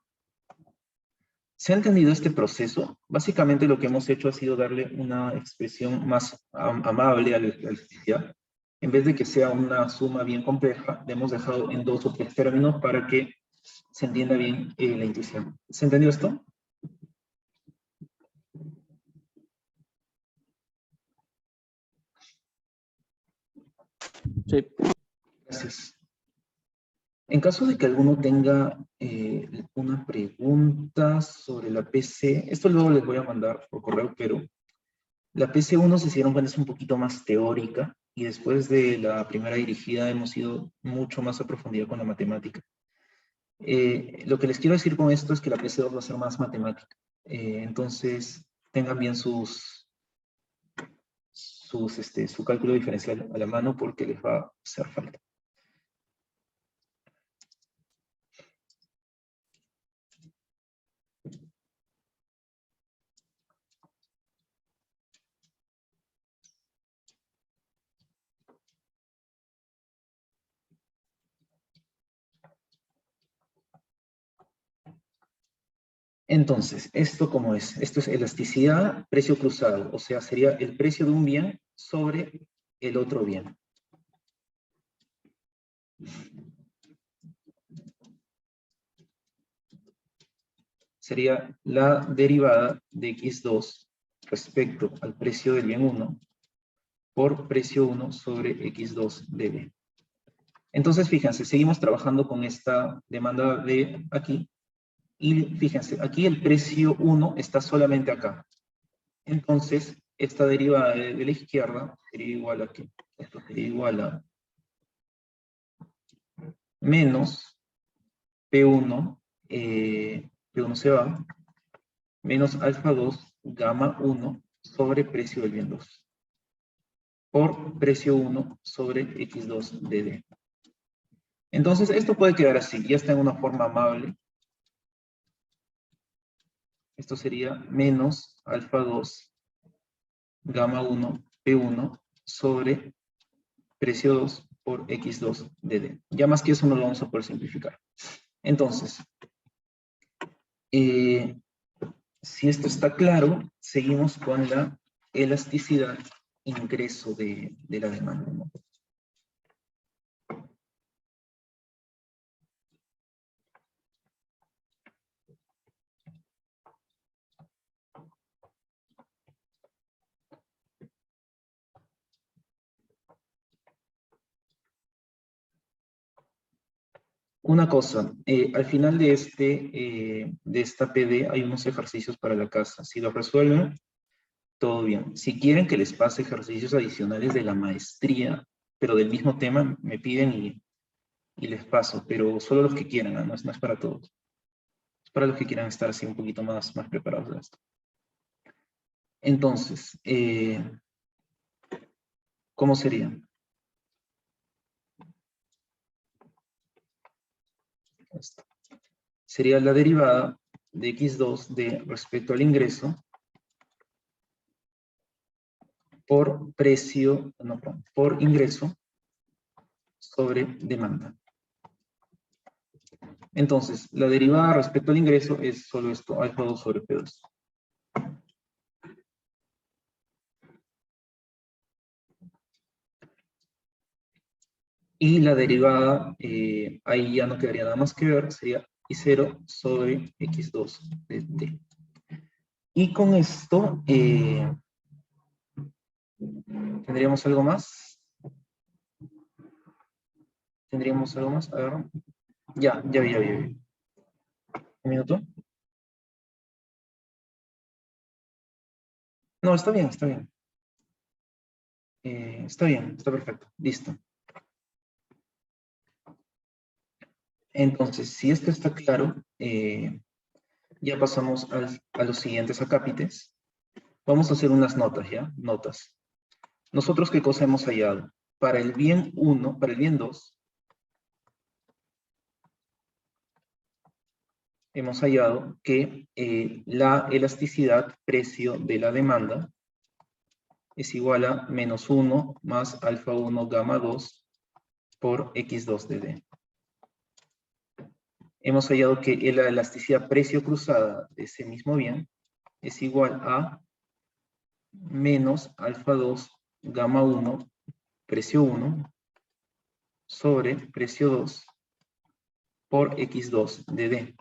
¿Se ha entendido este proceso? Básicamente lo que hemos hecho ha sido darle una expresión más amable a la elasticidad. En vez de que sea una suma bien compleja, le hemos dejado en 2 o 3 términos para que se entienda bien la intuición. ¿Se entendió esto? Sí. Gracias. En caso de que alguno tenga una pregunta sobre la PC, esto luego les voy a mandar por correo, pero la PC1 se hicieron cuenta es un poquito más teórica y después de la primera dirigida hemos ido mucho más a profundidad con la matemática. Lo que les quiero decir con esto es que la PC2 va a ser más matemática. Entonces, tengan bien su cálculo diferencial a la mano porque les va a hacer falta. Entonces, ¿esto cómo es? Esto es elasticidad, precio cruzado, o sea, sería el precio de un bien sobre el otro bien. Sería la derivada de x2 respecto al precio del bien 1 por precio 1 sobre x2 de b. Entonces, fíjense, seguimos trabajando con esta demanda de aquí. Y fíjense, aquí el precio 1 está solamente acá. Entonces, esta derivada de la izquierda sería igual a ¿qué? Esto sería igual a menos P1, P1 se va, menos alfa 2, gamma 1 sobre precio del bien 2. Por precio 1 sobre x2 de d. Entonces, esto puede quedar así, ya está en una forma amable. Esto sería menos alfa 2, gamma 1, P1 sobre precio 2 por x2 de d. Ya más que eso no lo vamos a poder simplificar. Entonces, si esto está claro, seguimos con la elasticidad ingreso de la demanda, ¿no? Una cosa, al final de esta PD hay unos ejercicios para la casa. Si lo resuelven, todo bien. Si quieren que les pase ejercicios adicionales de la maestría, pero del mismo tema, me piden y les paso, pero solo los que quieran, ¿no? No es para todos. Es para los que quieran estar así un poquito más preparados de esto. Entonces, ¿cómo sería? Esto. Sería la derivada de x2 de respecto al ingreso por precio, no, por ingreso sobre demanda. Entonces, la derivada respecto al ingreso es solo esto, alfa 2 sobre P2. Y la derivada, ahí ya no quedaría nada más que ver, sería I0 sobre X2 de D. Y con esto, ¿tendríamos algo más? ¿Tendríamos algo más? A ver. Ya. ¿Un minuto? No, está bien. Está perfecto. Listo. Entonces, si esto está claro, ya pasamos a los siguientes acápites. Vamos a hacer unas notas, ¿ya? Notas. ¿Nosotros qué cosa hemos hallado? Para el bien 1, para el bien 2, hemos hallado que la elasticidad precio de la demanda es igual a menos 1 más alfa 1 gamma 2 por x2 de D. Hemos hallado que la elasticidad precio cruzada de ese mismo bien es igual a menos alfa 2 gamma 1 precio 1 sobre precio 2 por x2 de D.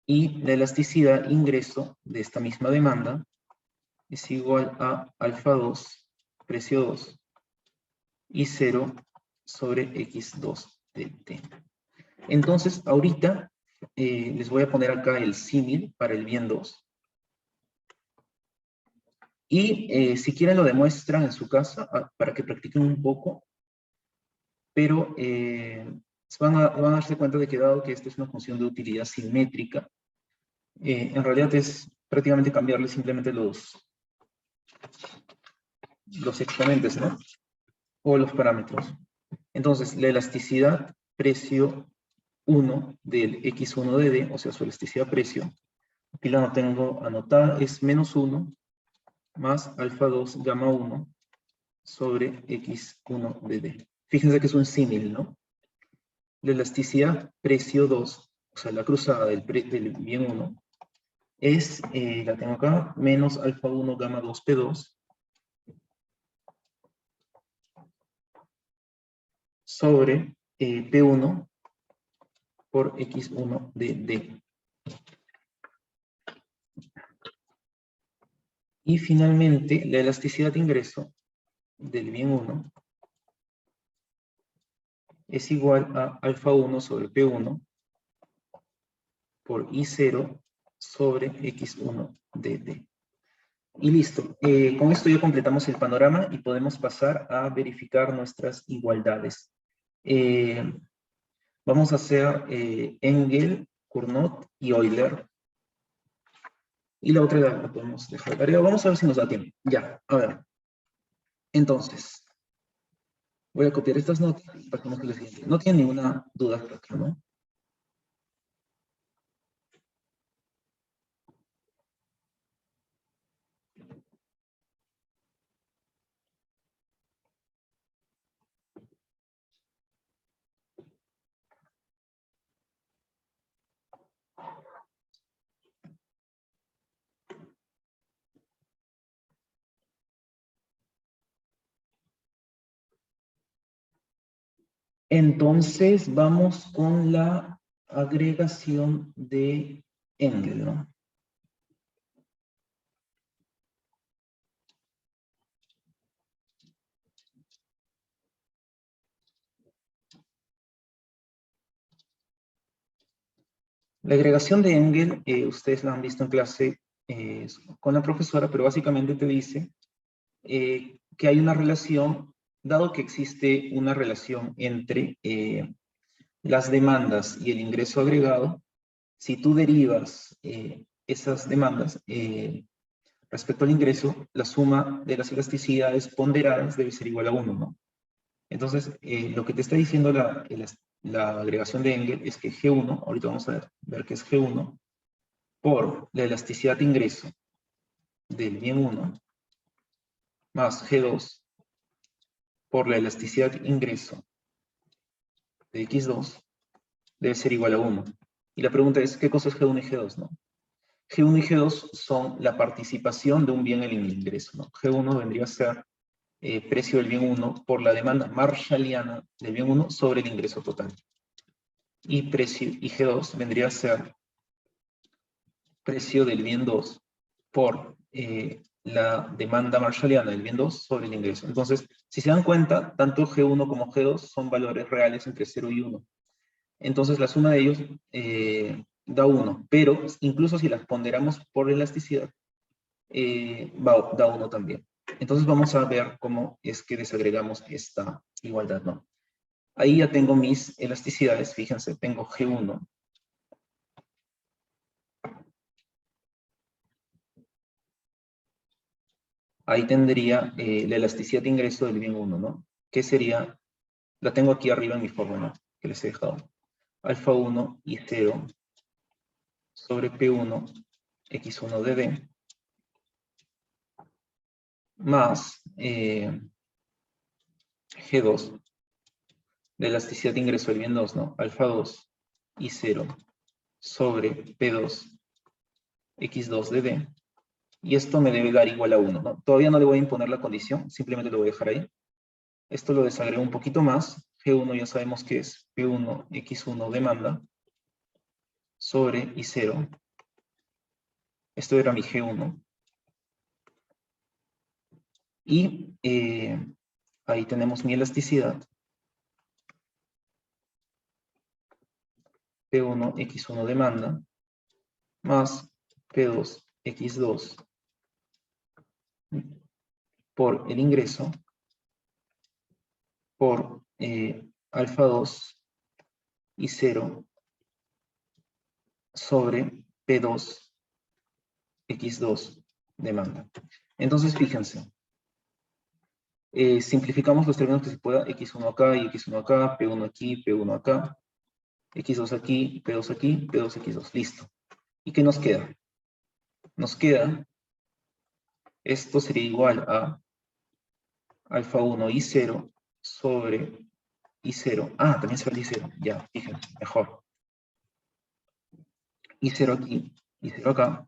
Y la elasticidad ingreso de esta misma demanda es igual a alfa 2 precio 2 y 0 sobre x2 de T. Entonces, ahorita les voy a poner acá el símil para el bien 2. Y si quieren lo demuestran en su casa para que practiquen un poco. Pero van a darse cuenta de que dado que esta es una función de utilidad simétrica, en realidad es prácticamente cambiarle simplemente los exponentes, ¿no? O los parámetros. Entonces, la elasticidad precio 1 del x1 de D, o sea, su elasticidad precio, aquí la tengo anotada, es menos 1 más alfa 2 gamma 1 sobre x1 de D. Fíjense que es un símil, ¿no? La elasticidad precio 2, o sea, la cruzada del bien 1, es, la tengo acá, menos alfa 1 gamma 2 P2 sobre P1 por X1 de D. Y finalmente, la elasticidad de ingreso del bien 1 es igual a alfa 1 sobre P1 por I0 sobre X1 de D. Y listo. Con esto ya completamos el panorama y podemos pasar a verificar nuestras igualdades. Vamos a hacer Engel, Cournot y Euler. Y la otra la podemos dejar de tarea. Vamos a ver si nos da tiempo. Ya, a ver. Entonces, voy a copiar estas notas para que nos quede lo siguiente. No tienen ninguna duda por acá, ¿no? Entonces, vamos con la agregación de Engel, ¿no? La agregación de Engel, ustedes la han visto en clase con la profesora, pero básicamente te dice que hay una relación, dado que existe una relación entre las demandas y el ingreso agregado, si tú derivas esas demandas respecto al ingreso, la suma de las elasticidades ponderadas debe ser igual a 1, ¿no? Entonces, lo que te está diciendo la agregación de Engel es que G1, ahorita vamos a ver qué es G1, por la elasticidad de ingreso del bien 1, más G2 por la elasticidad ingreso de X2 debe ser igual a 1. Y la pregunta es, ¿qué cosa es G1 y G2, no? G1 y G2 son la participación de un bien en el ingreso, ¿no? G1 vendría a ser precio del bien 1 por la demanda marshalliana del bien 1 sobre el ingreso total. Y G2 vendría a ser precio del bien 2 por la demanda marshalliana del bien 2 sobre el ingreso. Entonces, si se dan cuenta, tanto G1 como G2 son valores reales entre 0 y 1. Entonces, la suma de ellos da 1, pero incluso si las ponderamos por elasticidad, da 1 también. Entonces, vamos a ver cómo es que desagregamos esta igualdad, ¿no? Ahí ya tengo mis elasticidades, fíjense, tengo G1. Ahí tendría la elasticidad de ingreso del bien 1, ¿no? ¿Qué sería? La tengo aquí arriba en mi fórmula, que les he dejado. Alfa 1 y 0 sobre P1 X1 de D más G2 de elasticidad de ingreso del bien 2, ¿no? Alfa 2 y 0 sobre P2 X2 de D. Y esto me debe dar igual a 1, ¿no? Todavía no le voy a imponer la condición, simplemente lo voy a dejar ahí. Esto lo desagrego un poquito más. G1 ya sabemos que es P1 X1 demanda sobre I0. Esto era mi G1. Y ahí tenemos mi elasticidad. P1 X1 demanda más P2 X2 por el ingreso por alfa 2 y 0 sobre P2 X2 demanda. Entonces, fíjense, simplificamos los términos que se pueda, X1 acá y X1 acá, P1 aquí, P1 acá, X2 aquí, P2 aquí, P2 X2, listo. ¿Y qué nos queda? Nos queda, esto sería igual a alfa 1 y 0 sobre I0. Ah, también se va el I0, ya, fíjense, mejor. I0 aquí, I0 acá,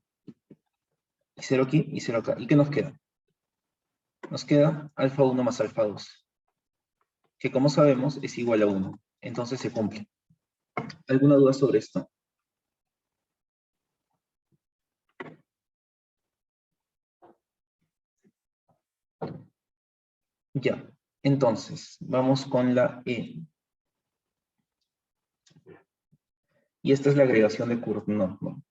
I0 aquí, I0 acá. ¿Y qué nos queda? Nos queda alfa 1 más alfa 2, que como sabemos es igual a 1. Entonces se cumple. ¿Alguna duda sobre esto? Ya. Entonces, vamos con la E. Y esta es la agregación de Cournot, ¿no?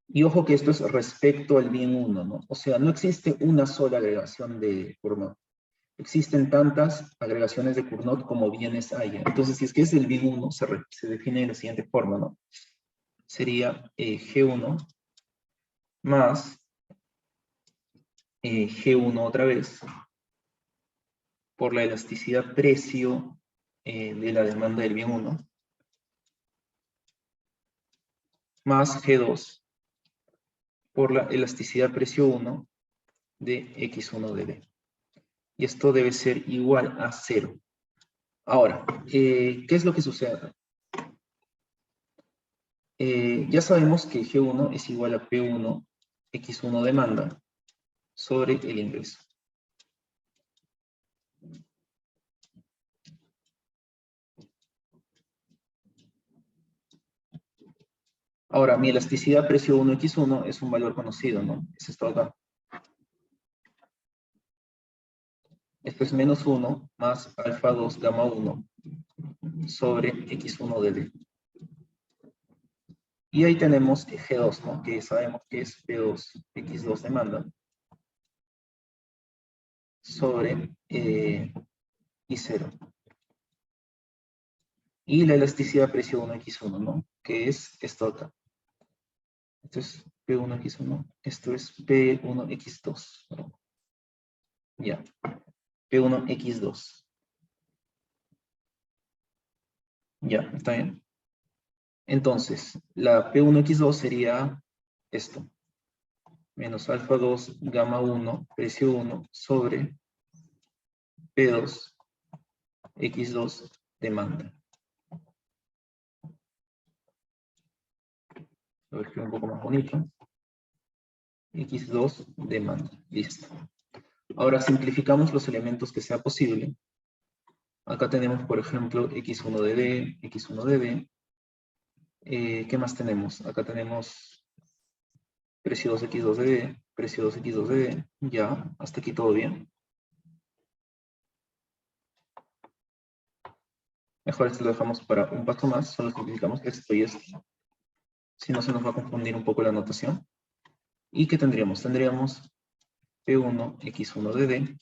Y ojo que esto es respecto al bien 1, ¿no? O sea, no existe una sola agregación de Cournot. Existen tantas agregaciones de Cournot como bienes haya. Entonces, si es que es el bien 1, se define de la siguiente forma, ¿no? Sería G1 más G1 otra vez por la elasticidad precio de la demanda del bien 1 más G2 por la elasticidad precio 1 de X1 de D. Y esto debe ser igual a 0. Ahora, ¿qué es lo que sucede? Ya sabemos que G1 es igual a P1 X1 demanda sobre el ingreso. Ahora, mi elasticidad precio 1 X1 es un valor conocido, ¿no? Es esto acá. Esto es menos 1 más alfa 2 gamma 1 sobre X1 de D. Y ahí tenemos G2, ¿no? Que sabemos que es P2 X2 demanda sobre I0. Y la elasticidad precio 1 X1, ¿no? Que es esto acá. Esto es P1X1, esto es P1X2. ¿No? Ya, P1X2. Ya, está bien. Entonces, la P1X2 sería esto. Menos alfa 2, gamma 1, precio 1, sobre P2, X2, demanda. Lo voy a escribir un poco más bonito. X2, demanda. Listo. Ahora simplificamos los elementos que sea posible. Acá tenemos, por ejemplo, X1 de D, X1 de B. ¿Qué más tenemos? Acá tenemos precio 2, X2 de D, precio 2, X2 de D. Ya, hasta aquí todo bien. Mejor esto lo dejamos para un paso más, solo simplificamos esto y esto. Si no se nos va a confundir un poco la notación. ¿Y qué tendríamos? Tendríamos P1, X1 de D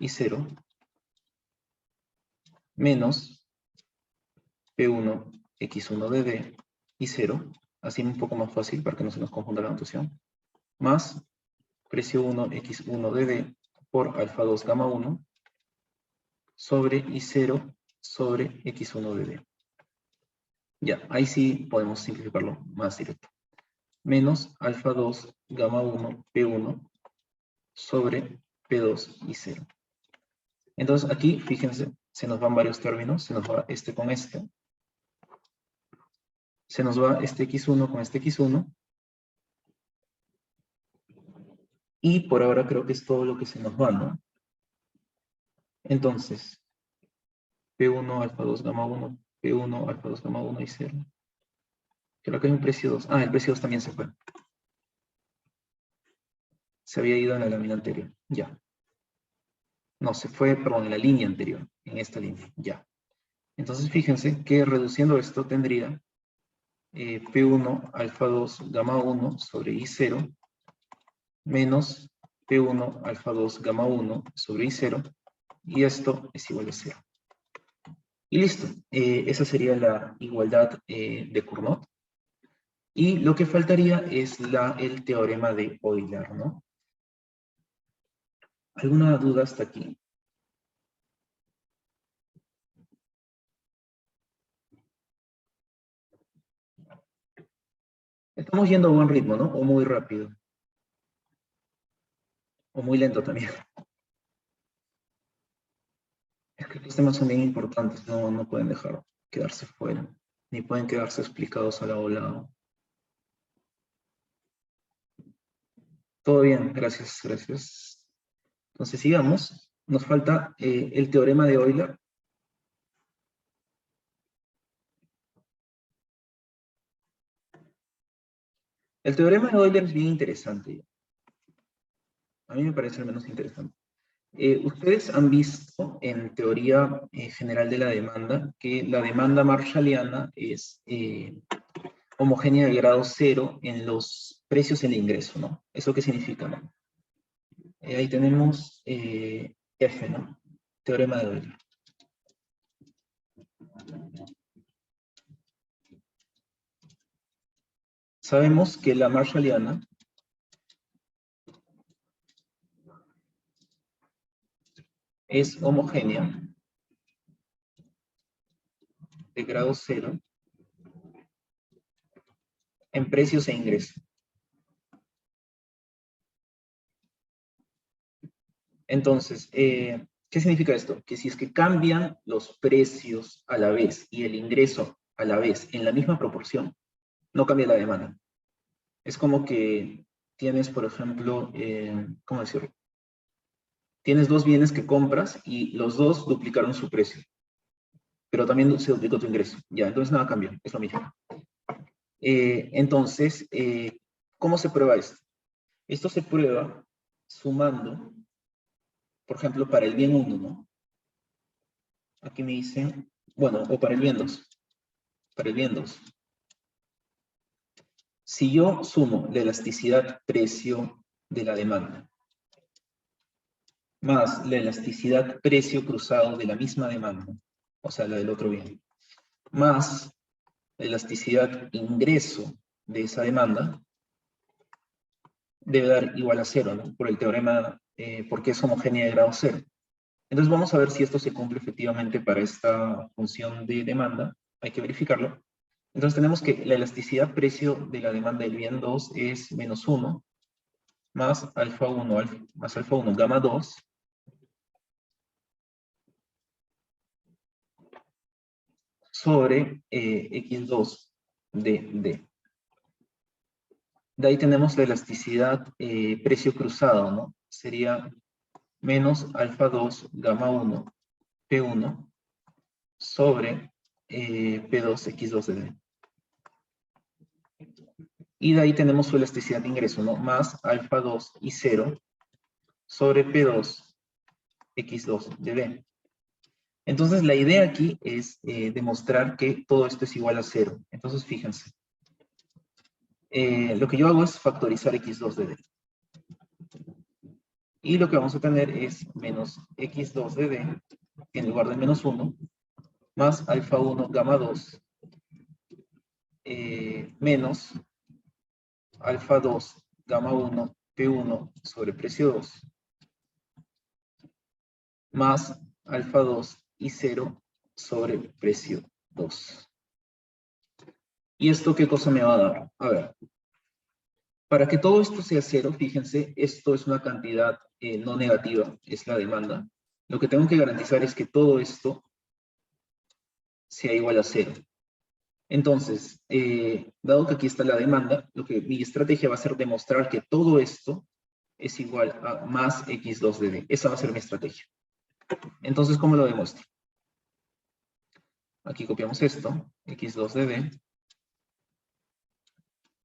y 0 menos P1, X1 de D y 0, así un poco más fácil para que no se nos confunda la notación, más precio 1, X1 de D por alfa 2, gamma 1 sobre I0 sobre X1 de D. Ya, ahí sí podemos simplificarlo más directo. Menos alfa 2, gamma 1, P1 sobre P2 y 0. Entonces aquí, fíjense, se nos van varios términos, se nos va este con este, se nos va este X1 con este X1, y por ahora creo que es todo lo que se nos va, ¿no? Entonces, P1, alfa 2, gamma 1, P1, alfa 2, gamma 1 y 0. Creo que hay un precio 2. Ah, el precio 2 también se fue. Se había ido en la lámina anterior, ya. No, se fue, perdón, en la línea anterior, en esta línea, ya. Entonces fíjense que reduciendo esto tendría P1 alfa 2 gamma 1 sobre I0 menos P1 alfa 2 gamma 1 sobre I0, y esto es igual a 0. Y listo, esa sería la igualdad de Cournot. Y lo que faltaría es el teorema de Euler, ¿no? ¿Alguna duda hasta aquí? Estamos yendo a buen ritmo, ¿no? O muy rápido. O muy lento también. Es que estos temas son bien importantes, no pueden dejar quedarse fuera. Ni pueden quedarse explicados a la volada. Todo bien, gracias, gracias. Entonces sigamos. Nos falta el teorema de Euler. El teorema de Euler es bien interesante. A mí me parece al menos interesante. Ustedes han visto en teoría general de la demanda que la demanda marshalliana es homogénea de grado 0 en los precios en el ingreso, ¿no? ¿Eso qué significa, no? Ahí tenemos F, ¿no? Teorema de Euler. Sabemos que la marshalliana es homogénea de grado 0 en precios e ingresos. Entonces, ¿qué significa esto? Que si es que cambian los precios a la vez y el ingreso a la vez en la misma proporción, no cambia la demanda. Es como que tienes, por ejemplo, ¿cómo decirlo? Tienes dos bienes que compras y los dos duplicaron su precio, pero también se duplicó tu ingreso. Ya, entonces nada cambió, es lo mismo. Entonces, ¿cómo se prueba esto? Esto se prueba sumando, por ejemplo, para el bien 1, ¿no? Aquí me dicen, bueno, o para el bien 2. Para el bien 2. Si yo sumo la elasticidad precio de la demanda más la elasticidad precio cruzado de la misma demanda, o sea, la del otro bien, más la elasticidad ingreso de esa demanda, debe dar igual a 0, ¿no? Por el teorema, porque es homogénea de grado 0. Entonces vamos a ver si esto se cumple efectivamente para esta función de demanda. Hay que verificarlo. Entonces tenemos que la elasticidad precio de la demanda del bien 2 es menos 1 más alfa 1, más alfa 1, gamma 2 sobre x2 de D. De ahí tenemos la elasticidad precio cruzado, ¿no? Sería menos alfa 2, gamma 1, P1 sobre P2, x2 de D. Y de ahí tenemos su elasticidad de ingreso, ¿no? Más alfa 2 y 0 sobre P2, x2 de D. Entonces, la idea aquí es demostrar que todo esto es igual a 0. Entonces, fíjense. Lo que yo hago es factorizar x2 de D. Y lo que vamos a tener es menos x2 de D, en lugar de menos 1, más alfa 1 gamma 2, menos alfa 2 gamma 1 P1 sobre precio 2, más alfa 2 y 0 sobre precio 2. ¿Y esto qué cosa me va a dar? A ver, para que todo esto sea 0, fíjense, esto es una cantidad no negativa, es la demanda. Lo que tengo que garantizar es que todo esto sea igual a 0. Entonces, dado que aquí está la demanda, mi estrategia va a ser demostrar que todo esto es igual a más x2 de D. Esa va a ser mi estrategia. Entonces, ¿cómo lo demuestro? Aquí copiamos esto, x2 de D,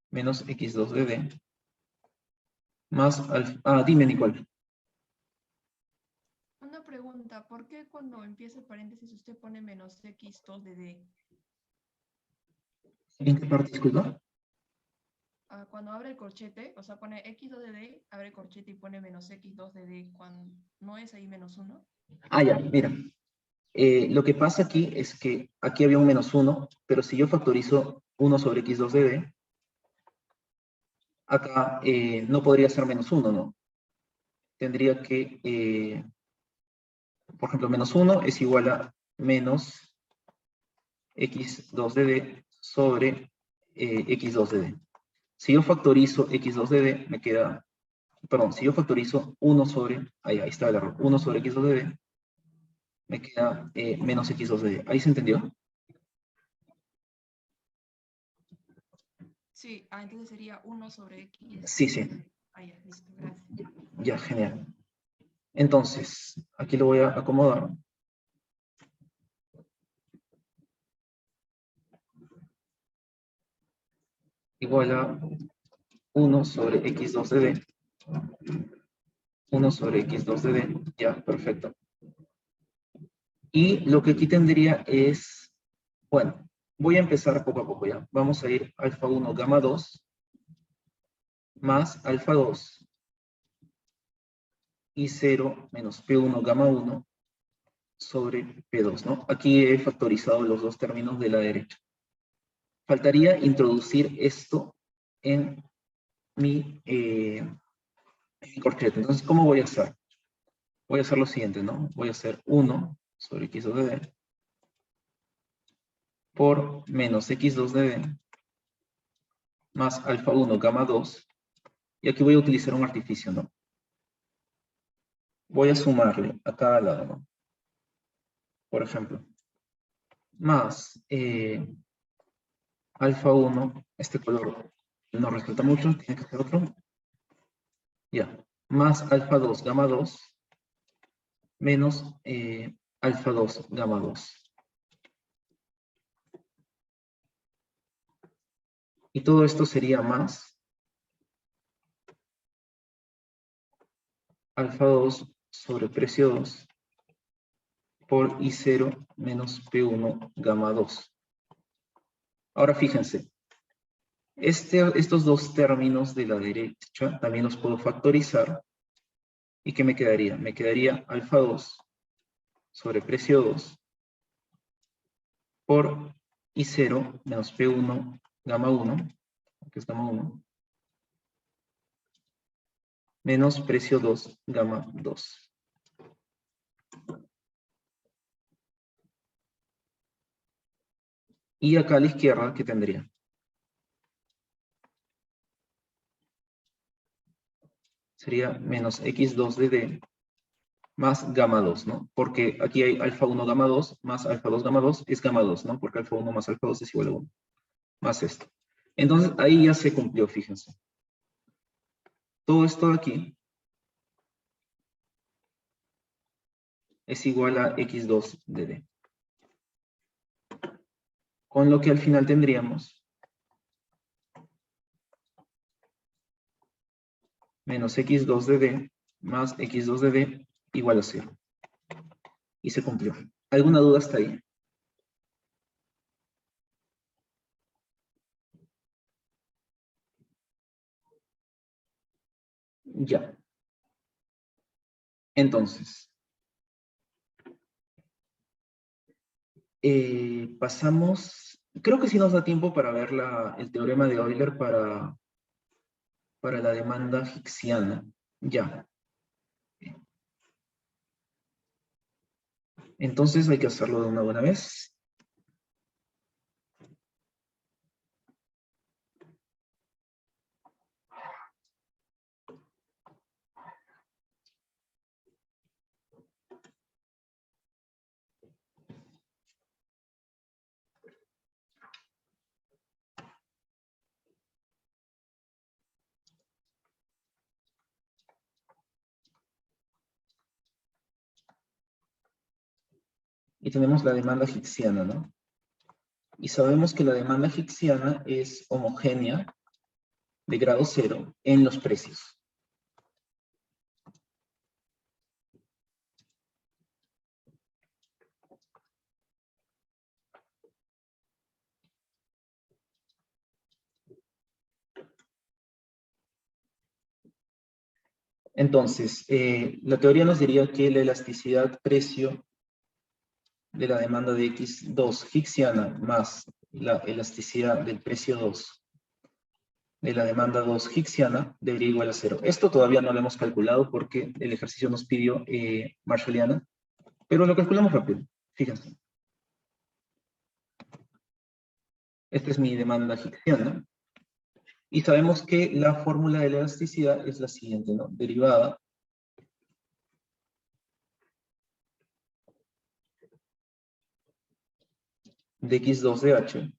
menos x2 de D, más alfa... dime, Nicole. Una pregunta, ¿por qué cuando empieza el paréntesis usted pone menos x2 de D? ¿En qué parte, disculpa? Cuando abre el corchete, o sea, pone x2 de D, abre el corchete y pone menos x2 de D, cuando no es ahí menos 1. Ya, mira. Lo que pasa aquí es que aquí había un menos 1, pero si yo factorizo 1 sobre x2 de D, acá no podría ser menos 1, ¿no? Tendría que, por ejemplo, menos 1 es igual a menos x2 de D sobre x2 de D. Si yo factorizo x2 de D, me queda, perdón, si yo factorizo 1 sobre, ahí está el error, 1 sobre x2 de D, me queda menos x2 de D. ¿Ahí se entendió? Sí, entonces sería 1 sobre x. Sí, sí. Ya, listo, gracias. Ya, genial. Entonces, aquí lo voy a acomodar. Igual a 1 sobre x2 de D. 1 sobre x2 de D. Ya, perfecto. Y lo que aquí tendría es, bueno, voy a empezar poco a poco ya. Vamos a ir alfa 1 gamma 2 más alfa 2 y 0 menos P1 gamma 1 sobre P2, ¿no? Aquí he factorizado los dos términos de la derecha. Faltaría introducir esto en mi corchete. Entonces, ¿cómo voy a hacer? Voy a hacer lo siguiente, ¿no? Voy a hacer 1 sobre x2 de D por menos x2 de D más alfa 1 gamma 2. Y aquí voy a utilizar un artificio, ¿no? Voy a sumarle a cada lado, ¿no? Por ejemplo, más alfa 1, este color no resalta mucho, tiene que ser otro. Ya, más alfa 2 gamma 2 menos alfa 2 gamma 2. Y todo esto sería más alfa 2 sobre precio 2 por I0 menos P1 gamma 2. Ahora fíjense, estos dos términos de la derecha también los puedo factorizar. ¿Y qué me quedaría? Me quedaría alfa 2 sobre precio 2 por I0 menos P1 gamma 1, que es gamma 1, menos precio 2 gamma 2. Y acá a la izquierda, ¿qué tendría? Sería menos x2 de d más gamma 2, ¿no? Porque aquí hay alfa 1 gamma 2 más alfa 2 gamma 2 es gamma 2, ¿no? Porque alfa 1 más alfa 2 es igual a 1. Más esto. Entonces, ahí ya se cumplió, fíjense. Todo esto de aquí es igual a x2 de d. Con lo que al final tendríamos menos x2 de d más x2 de d igual a 0. Y se cumplió. ¿Alguna duda hasta ahí? Ya. Entonces, pasamos, creo que sí nos da tiempo para ver el teorema de Euler para la demanda higksiana. Ya. Entonces hay que hacerlo de una buena vez. Y tenemos la demanda higksiana, ¿no? Y sabemos que la demanda higksiana es homogénea de grado 0 en los precios. Entonces, la teoría nos diría que la elasticidad precio de la demanda de X2 higksiana más la elasticidad del precio 2 de la demanda 2 higksiana debería igual a 0. Esto todavía no lo hemos calculado porque el ejercicio nos pidió marshalliana, pero lo calculamos rápido. Fíjense. Esta es mi demanda higksiana. Y sabemos que la fórmula de la elasticidad es la siguiente, ¿no? Derivada de x2 de h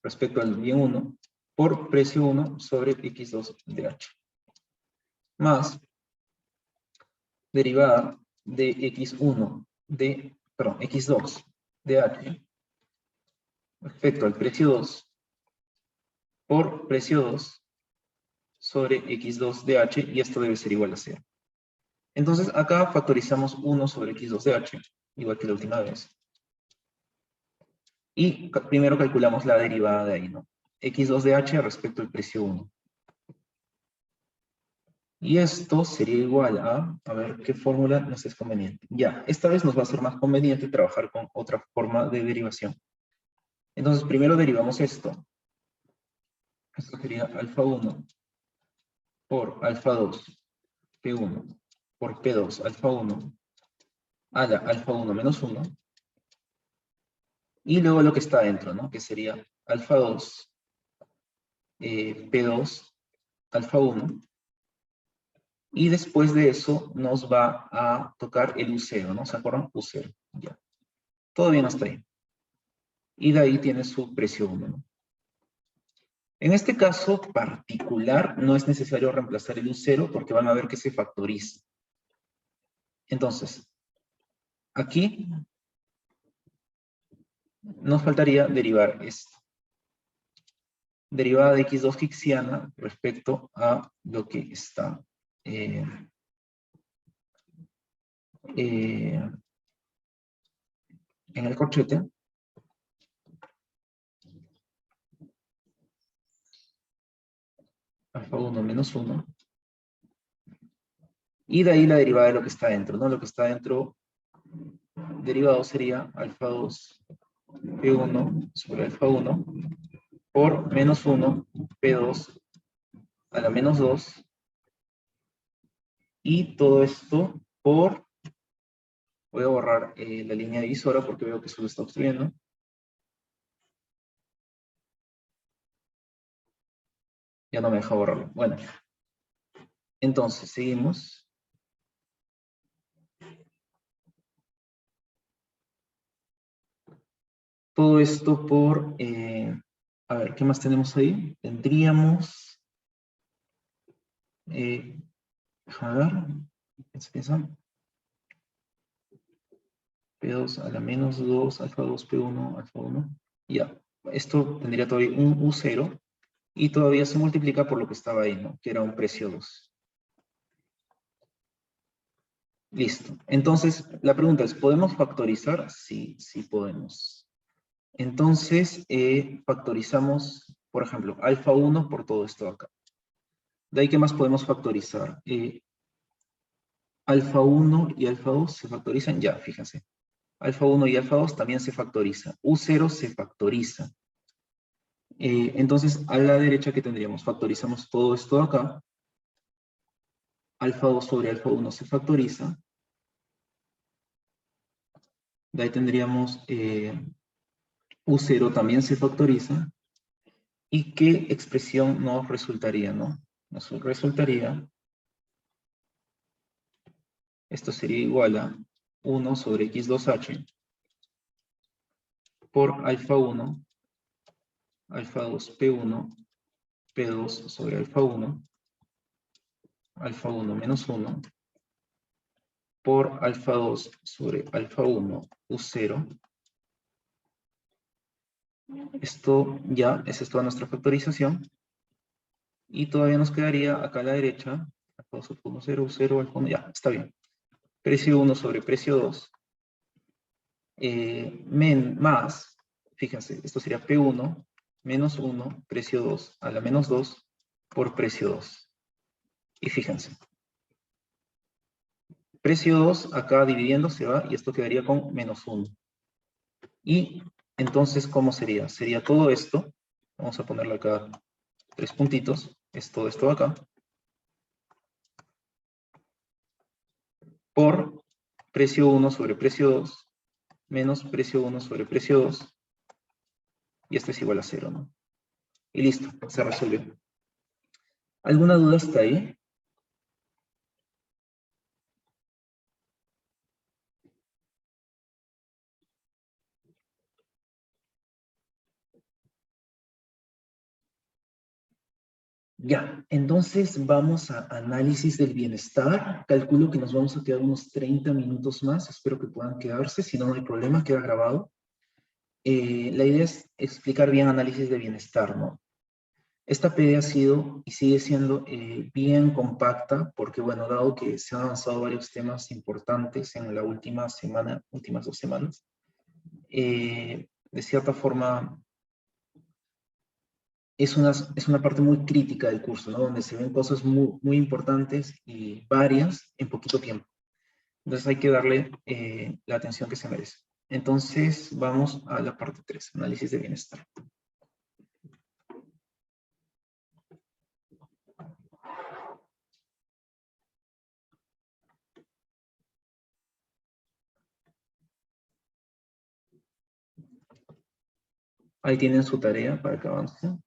respecto al bien 1 por precio 1 sobre x2 de h. Más derivada de x1 de, perdón, x2 de h respecto al precio 2 por precio 2 sobre x2 de h, y esto debe ser igual a 0. Entonces acá factorizamos 1 sobre x2 de h, igual que la última vez. Y primero calculamos la derivada de ahí, ¿no? x2 de h respecto al precio 1. Y esto sería igual a ver qué fórmula nos es conveniente. Ya, esta vez nos va a ser más conveniente trabajar con otra forma de derivación. Entonces, primero derivamos esto. Esto sería alfa 1 por alfa 2, P1, por P2, alfa 1, a la alfa 1 menos 1. Y luego lo que está adentro, ¿no? Que sería alfa 2, P2, alfa 1. Y después de eso nos va a tocar el U0, ¿no? ¿Se acuerdan? U0, ya. Todo bien hasta ahí. Y de ahí tiene su precio 1, ¿no? En este caso particular no es necesario reemplazar el U0 porque van a ver que se factoriza. Entonces, aquí nos faltaría derivar esto. Derivada de x2 higksiana respecto a lo que está en el corchete. Alfa 1 menos 1. Y de ahí la derivada de lo que está dentro, ¿no? Lo que está dentro derivado sería alfa 2 P1 sobre alfa 1 por menos 1 P2 a la menos 2. Y todo esto por, voy a borrar la línea divisora porque veo que solo está obstruyendo. Ya no me deja borrarlo. Bueno. Entonces, seguimos. Todo esto por... a ver, ¿qué más tenemos ahí? Tendríamos... déjame ver. Piensa. P2 a la menos 2, alfa 2, P1, alfa 1. Ya. Esto tendría todavía un U0. Y todavía se multiplica por lo que estaba ahí, ¿no? Que era un precio 2. Listo. Entonces, la pregunta es, ¿podemos factorizar? Sí, sí podemos. Entonces, factorizamos, por ejemplo, alfa 1 por todo esto acá. De ahí, ¿qué más podemos factorizar? Alfa 1 y alfa 2 se factorizan, ya, fíjense. Alfa 1 y alfa 2 también se factoriza. U0 se factoriza. Entonces, a la derecha, ¿qué tendríamos? Factorizamos todo esto acá. Alfa 2 sobre alfa 1 se factoriza. De ahí tendríamos U0 también se factoriza. ¿Y qué expresión nos resultaría, no? Nos resultaría, esto sería igual a 1 sobre x2h por alfa 1, alfa 2, P1, P2 sobre alfa 1 menos 1, por alfa 2 sobre alfa 1, U0. Esto ya, esa es toda nuestra factorización. Y todavía nos quedaría acá a la derecha, alfa 2 sobre 1, 0, U0, alfa 1, ya, está bien. Precio 1 sobre precio 2, más, fíjense, esto sería P1 menos 1, precio 2, a la menos 2, por precio 2. Y fíjense, precio 2 acá dividiendo se va y esto quedaría con menos 1. Y entonces, ¿cómo sería? Sería todo esto, vamos a ponerle acá 3 puntitos, es todo esto acá, por precio 1 sobre precio 2, menos precio 1 sobre precio 2, y esto es igual a 0, ¿no? Y listo, se resuelve. ¿Alguna duda hasta ahí? Ya, entonces vamos a análisis del bienestar. Calculo que nos vamos a quedar unos 30 minutos más. Espero que puedan quedarse. Si no, no hay problema, queda grabado. La idea es explicar bien análisis de bienestar, ¿no? Esta PD ha sido y sigue siendo bien compacta porque, bueno, dado que se han avanzado varios temas importantes en la última semana, últimas 2 semanas, de cierta forma es una parte muy crítica del curso, ¿no? Donde se ven cosas muy, muy importantes y varias en poquito tiempo. Entonces hay que darle la atención que se merece. Entonces vamos a la parte 3, análisis de bienestar. Ahí tienen su tarea para que avancen.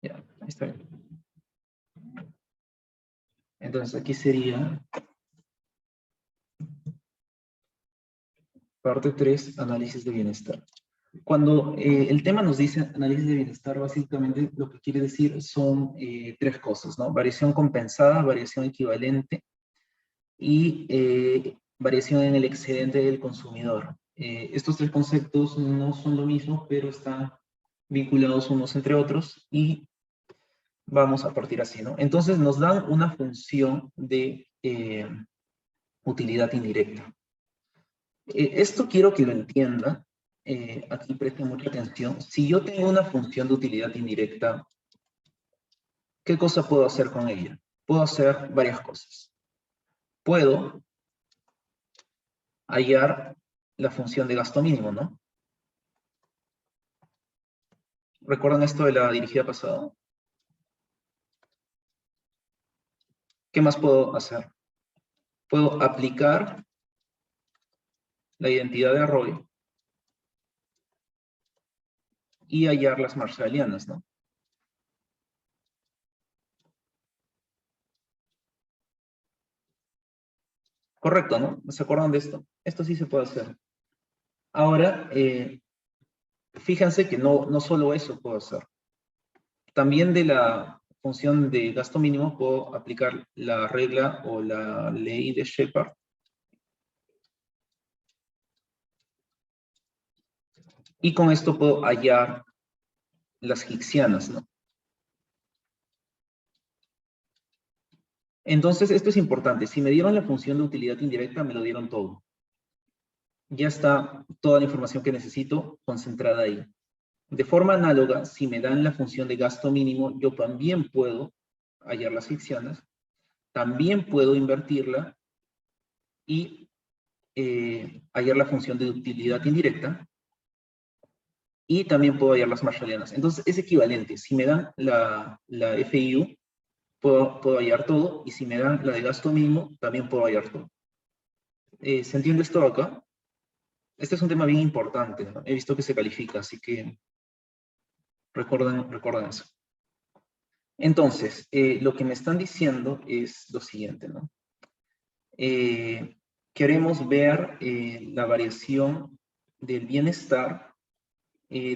Ya, ahí está bien. Entonces aquí sería parte 3, análisis de bienestar. Cuando el tema nos dice análisis de bienestar, básicamente lo que quiere decir son 3 cosas, ¿no? Variación compensada, variación equivalente y variación en el excedente del consumidor. Estos 3 conceptos no son lo mismo, pero están vinculados unos entre otros y vamos a partir así, ¿no? Entonces nos dan una función de utilidad indirecta. Esto quiero que lo entienda, aquí presten mucha atención. Si yo tengo una función de utilidad indirecta, ¿qué cosa puedo hacer con ella? Puedo hacer varias cosas. Puedo hallar la función de gasto mínimo, ¿no? ¿Recuerdan esto de la dirigida pasada? ¿qué más puedo hacer? Puedo aplicar la identidad de Arroyo y hallar las marshallianas, ¿no? Correcto, ¿no? ¿Se acuerdan de esto? Esto sí se puede hacer. Ahora, fíjense que no solo eso puedo hacer. También de la función de gasto mínimo puedo aplicar la regla o la ley de Shepard. Y con esto puedo hallar las hicksianas, ¿no? Entonces, esto es importante. Si me dieron la función de utilidad indirecta, me lo dieron todo. Ya está toda la información que necesito concentrada ahí. De forma análoga, si me dan la función de gasto mínimo, yo también puedo hallar las hicksianas, también puedo invertirla y hallar la función de utilidad indirecta, y también puedo hallar las marshallianas. Entonces, es equivalente. Si me dan la FIU, puedo hallar todo, y si me dan la de gasto mínimo, también puedo hallar todo. ¿Se entiende esto acá? Este es un tema bien importante, ¿no? He visto que se califica, así que recuerden eso. Entonces, lo que me están diciendo es lo siguiente, ¿no? Queremos ver la variación del bienestar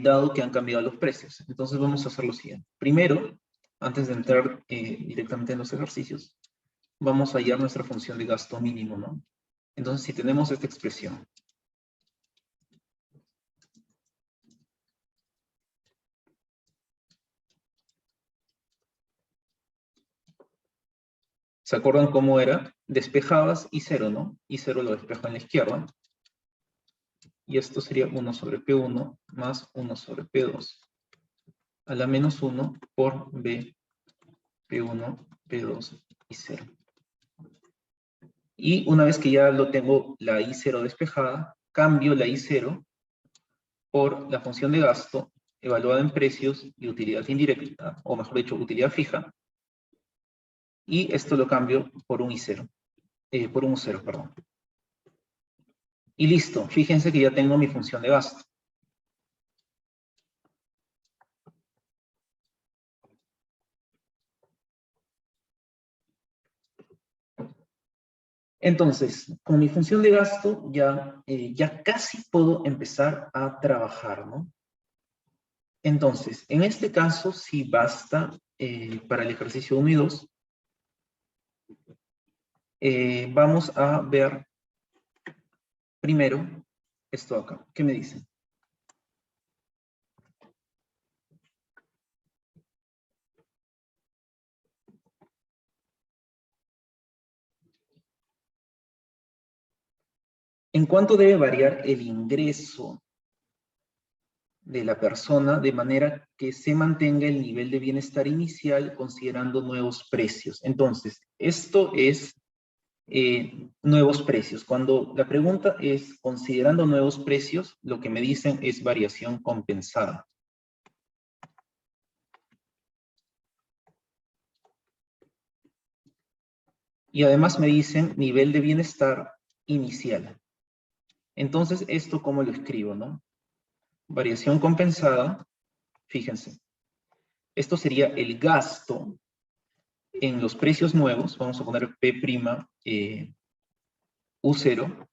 dado que han cambiado los precios. Entonces vamos a hacer lo siguiente. Primero, antes de entrar directamente en los ejercicios, vamos a hallar nuestra función de gasto mínimo, ¿no? Entonces, si tenemos esta expresión, ¿se acuerdan cómo era? Despejabas I0, ¿no? I0 lo despejo en la izquierda. Y esto sería 1 sobre P1 más 1 sobre P2 a la menos 1 por B, P1, P2 y 0. Y una vez que ya lo tengo la I0 despejada, cambio la I0 por la función de gasto evaluada en precios y utilidad indirecta, o mejor dicho, utilidad fija. Y esto lo cambio por un I0, por un U0, perdón. Y listo, fíjense que ya tengo mi función de gasto. Entonces, con mi función de gasto ya casi puedo empezar a trabajar, ¿no? Entonces, en este caso sí basta para el ejercicio 1 y 2. Vamos a ver primero esto acá. ¿Qué me dicen? ¿En cuánto debe variar el ingreso de la persona de manera que se mantenga el nivel de bienestar inicial considerando nuevos precios? Entonces, esto es nuevos precios. Cuando la pregunta es considerando nuevos precios, lo que me dicen es variación compensada. Y además me dicen nivel de bienestar inicial. Entonces, ¿esto cómo lo escribo, no? Variación compensada, fíjense. Esto sería el gasto en los precios nuevos. Vamos a poner P' U0.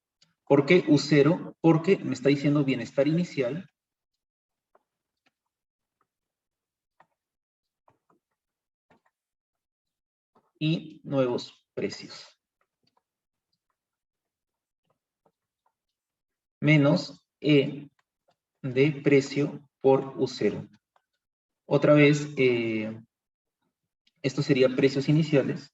¿Por qué U0? Porque me está diciendo bienestar inicial. Y nuevos precios. Menos E de precio por U0. Otra vez, esto sería precios iniciales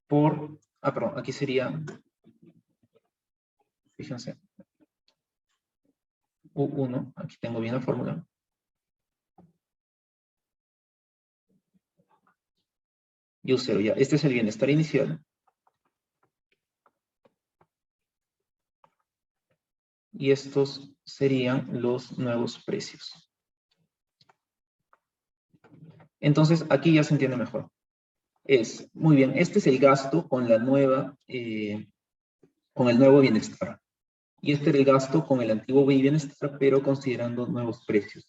por, perdón, aquí sería, fíjense, U1, aquí tengo bien la fórmula. Y U0, ya, este es el bienestar inicial. Y estos serían los nuevos precios. Entonces, aquí ya se entiende mejor. Muy bien, este es el gasto con la nueva, con el nuevo bienestar. Y este era el gasto con el antiguo bienestar, pero considerando nuevos precios.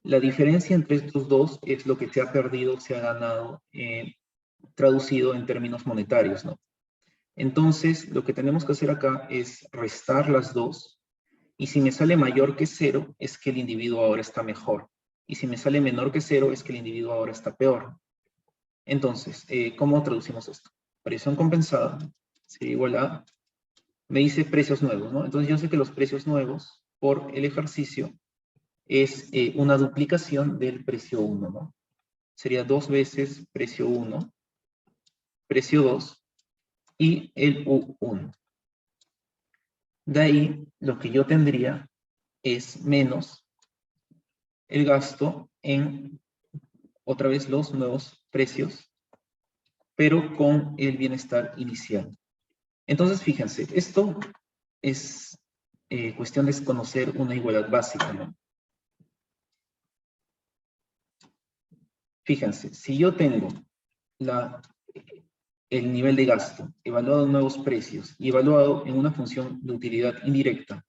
La diferencia entre estos dos es lo que se ha perdido, se ha ganado, traducido en términos monetarios, ¿no? Entonces, lo que tenemos que hacer acá es restar las dos, y si me sale mayor que 0, es que el individuo ahora está mejor. Y si me sale menor que 0, es que el individuo ahora está peor. Entonces, ¿cómo traducimos esto? Variación compensada sería igual a, me dice precios nuevos, ¿no? Entonces yo sé que los precios nuevos por el ejercicio es una duplicación del precio 1, ¿no? Sería 2 veces precio 1, precio 2 y el U1. De ahí, lo que yo tendría es menos el gasto en, otra vez, los nuevos precios, pero con el bienestar inicial. Entonces, fíjense, esto es cuestión de conocer una igualdad básica, ¿no? Fíjense, si yo tengo el nivel de gasto evaluado en nuevos precios y evaluado en una función de utilidad indirecta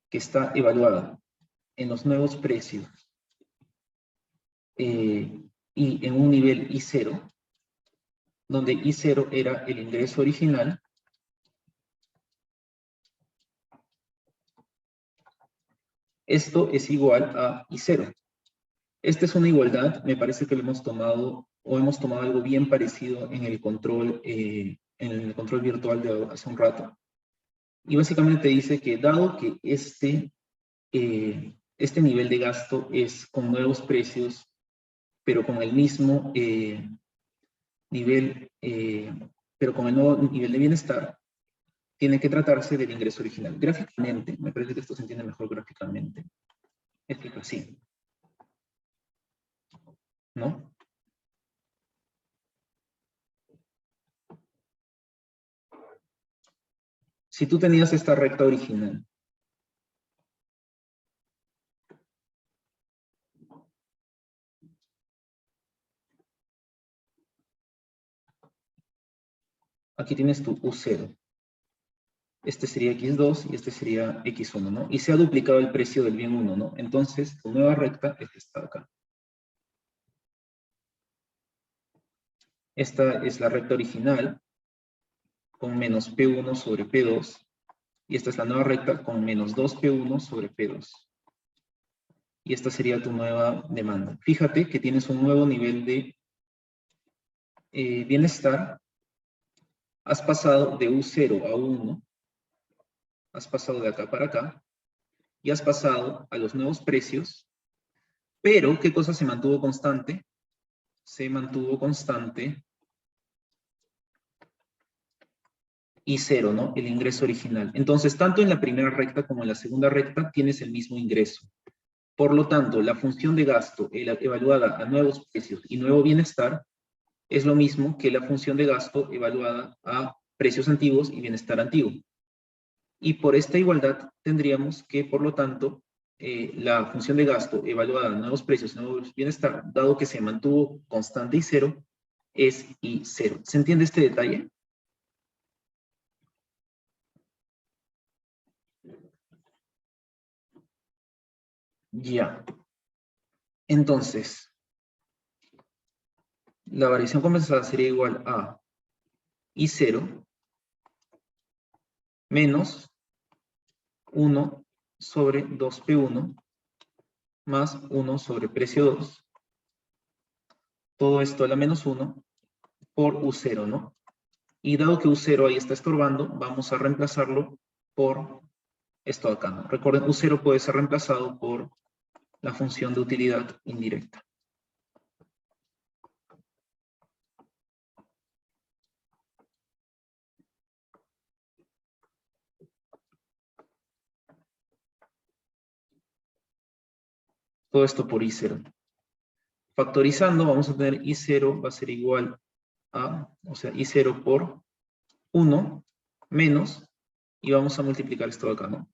que está evaluada en los nuevos precios y en un nivel I0, donde I0 era el ingreso original, esto es igual a I0. Esta es una igualdad, me parece que lo hemos tomado, o hemos tomado algo bien parecido en el control virtual de hace un rato. Y básicamente te dice que dado que este nivel de gasto es con nuevos precios, pero con el mismo nivel, pero con el nuevo nivel de bienestar, tiene que tratarse del ingreso original. Gráficamente, me parece que esto se entiende mejor gráficamente. Es que así, ¿no? Si tú tenías esta recta original, aquí tienes tu U0. Este sería X2 y este sería X1, ¿no? Y se ha duplicado el precio del bien 1, ¿no? Entonces, tu nueva recta es esta acá. Esta es la recta original con menos P1 sobre P2. Y esta es la nueva recta con menos 2P1 sobre P2. Y esta sería tu nueva demanda. Fíjate que tienes un nuevo nivel de bienestar. Has pasado de U0 a U1. Has pasado de acá para acá. Y has pasado a los nuevos precios. Pero, ¿qué cosa se mantuvo constante? Se mantuvo constante I0, ¿no? El ingreso original. Entonces, tanto en la primera recta como en la segunda recta tienes el mismo ingreso. Por lo tanto, la función de gasto evaluada a nuevos precios y nuevo bienestar es lo mismo que la función de gasto evaluada a precios antiguos y bienestar antiguo. Y por esta igualdad tendríamos que, por lo tanto, la función de gasto evaluada a nuevos precios y nuevo bienestar, dado que se mantuvo constante I0, es I0. ¿Se entiende este detalle? Ya. Entonces, la variación compensada sería igual a I0 menos 1 sobre 2P1 más 1 sobre precio 2. Todo esto a la menos 1 por U0, ¿no? Y dado que U0 ahí está estorbando, vamos a reemplazarlo por esto acá, ¿no? Recuerden, U0 puede ser reemplazado por la función de utilidad indirecta. Todo esto por I0. Factorizando, vamos a tener I0 va a ser igual a, o sea, I0 por 1 menos, y vamos a multiplicar esto de acá, ¿no?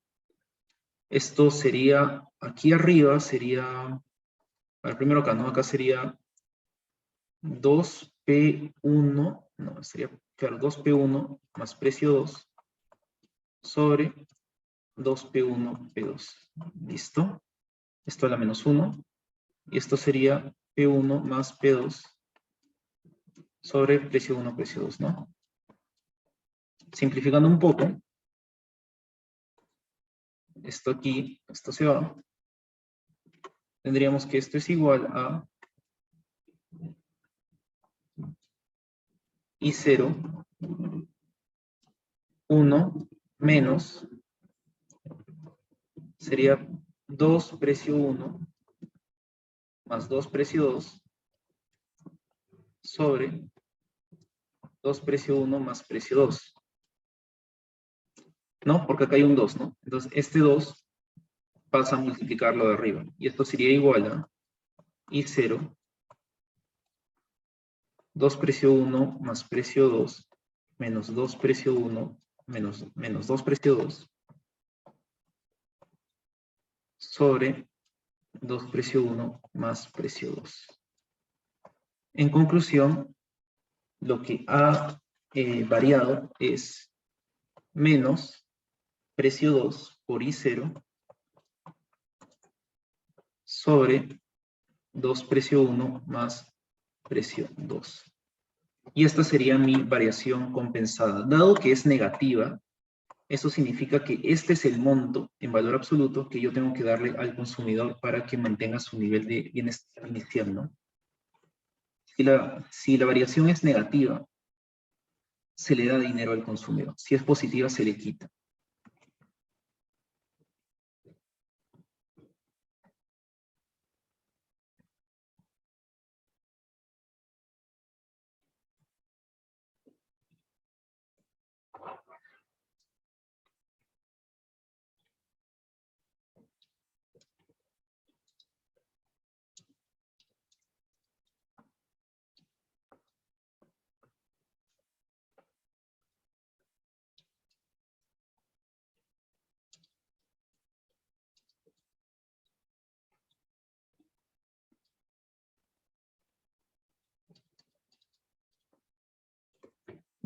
Esto sería, aquí arriba sería, a ver, primero acá, ¿no? Acá sería 2P1, no, sería, claro, 2P1 más precio 2 sobre 2P1, P2. ¿Listo? Esto a la menos 1. Y esto sería P1 más P2 sobre precio 1, precio 2, ¿no? Simplificando un poco, esto aquí, esto se va. Tendríamos que esto es igual a I0, 1 menos, sería 2 precio 1 más 2 precio 2 sobre 2 precio 1 más precio 2. ¿No? Porque acá hay un 2, ¿no? Entonces, este 2 pasa a multiplicarlo de arriba. Y esto sería igual a I0, 2 precio 1 más precio 2, menos 2 precio 1, menos 2 precio 2, sobre 2 precio 1 más precio 2. En conclusión, lo que ha variado es menos precio 2 por I0 sobre 2 precio 1 más precio 2. Y esta sería mi variación compensada. Dado que es negativa, eso significa que este es el monto en valor absoluto que yo tengo que darle al consumidor para que mantenga su nivel de bienestar inicial, ¿no? Si la variación es negativa, se le da dinero al consumidor. Si es positiva, se le quita.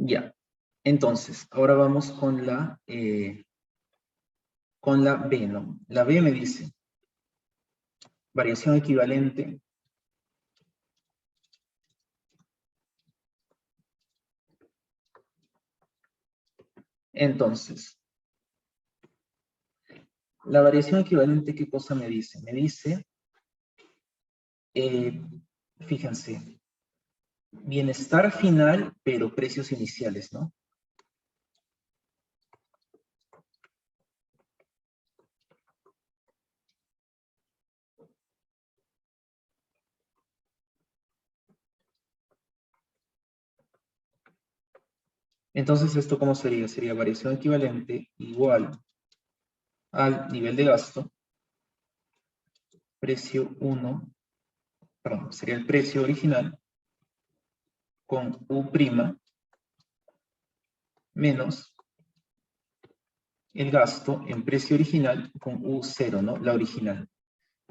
Ya. Entonces, ahora vamos con la B, ¿no? La B me dice, variación equivalente entonces, la variación equivalente, ¿qué cosa me dice? Me dice, fíjense, bienestar final, pero precios iniciales, ¿no? Entonces, ¿esto cómo sería? Sería variación equivalente igual al nivel de gasto, precio 1, perdón, sería el precio original con U' menos el gasto en precio original con U0, ¿no? La original.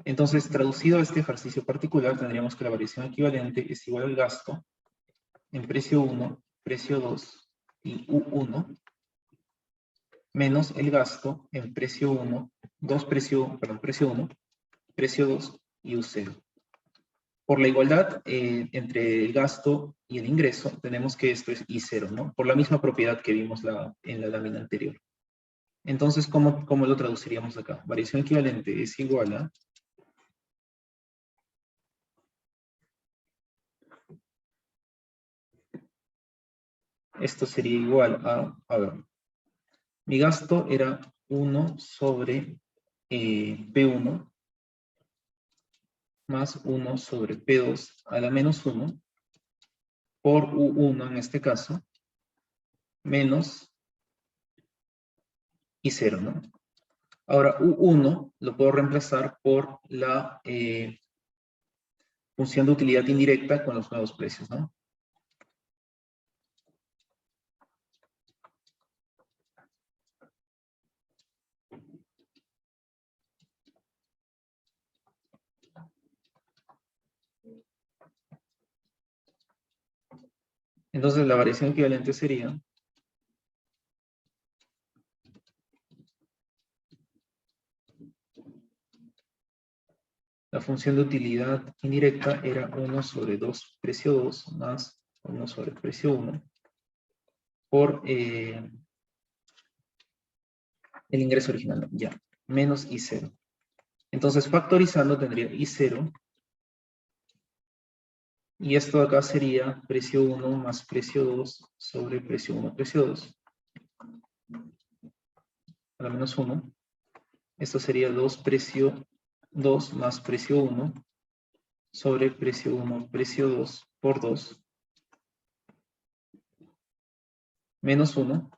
Entonces, traducido a este ejercicio particular, tendríamos que la variación equivalente es igual al gasto en precio 1, precio 2 y U1 menos el gasto en precio 1, precio 1, precio 2 y U0. Por la igualdad entre el gasto y el ingreso, tenemos que esto es I0, ¿no? Por la misma propiedad que vimos en la lámina anterior. Entonces, ¿cómo lo traduciríamos acá? Variación equivalente es igual a esto sería igual a ver, mi gasto era 1 sobre P1 más 1 sobre P2 a la menos 1 por U1 en este caso, menos I0, ¿no? Ahora, U1 lo puedo reemplazar por la función de utilidad indirecta con los nuevos precios, ¿no? Entonces la variación equivalente sería la función de utilidad indirecta era 1 sobre 2 precio 2 más 1 sobre precio 1 por el ingreso original, ¿no? Ya, menos I0. Entonces factorizando tendría I0 y esto de acá sería precio 1 más precio 2 sobre precio 1, precio 2. A la menos 1. Esto sería 2 precio 2 más precio 1 sobre precio 1, precio 2 por 2. Menos 1.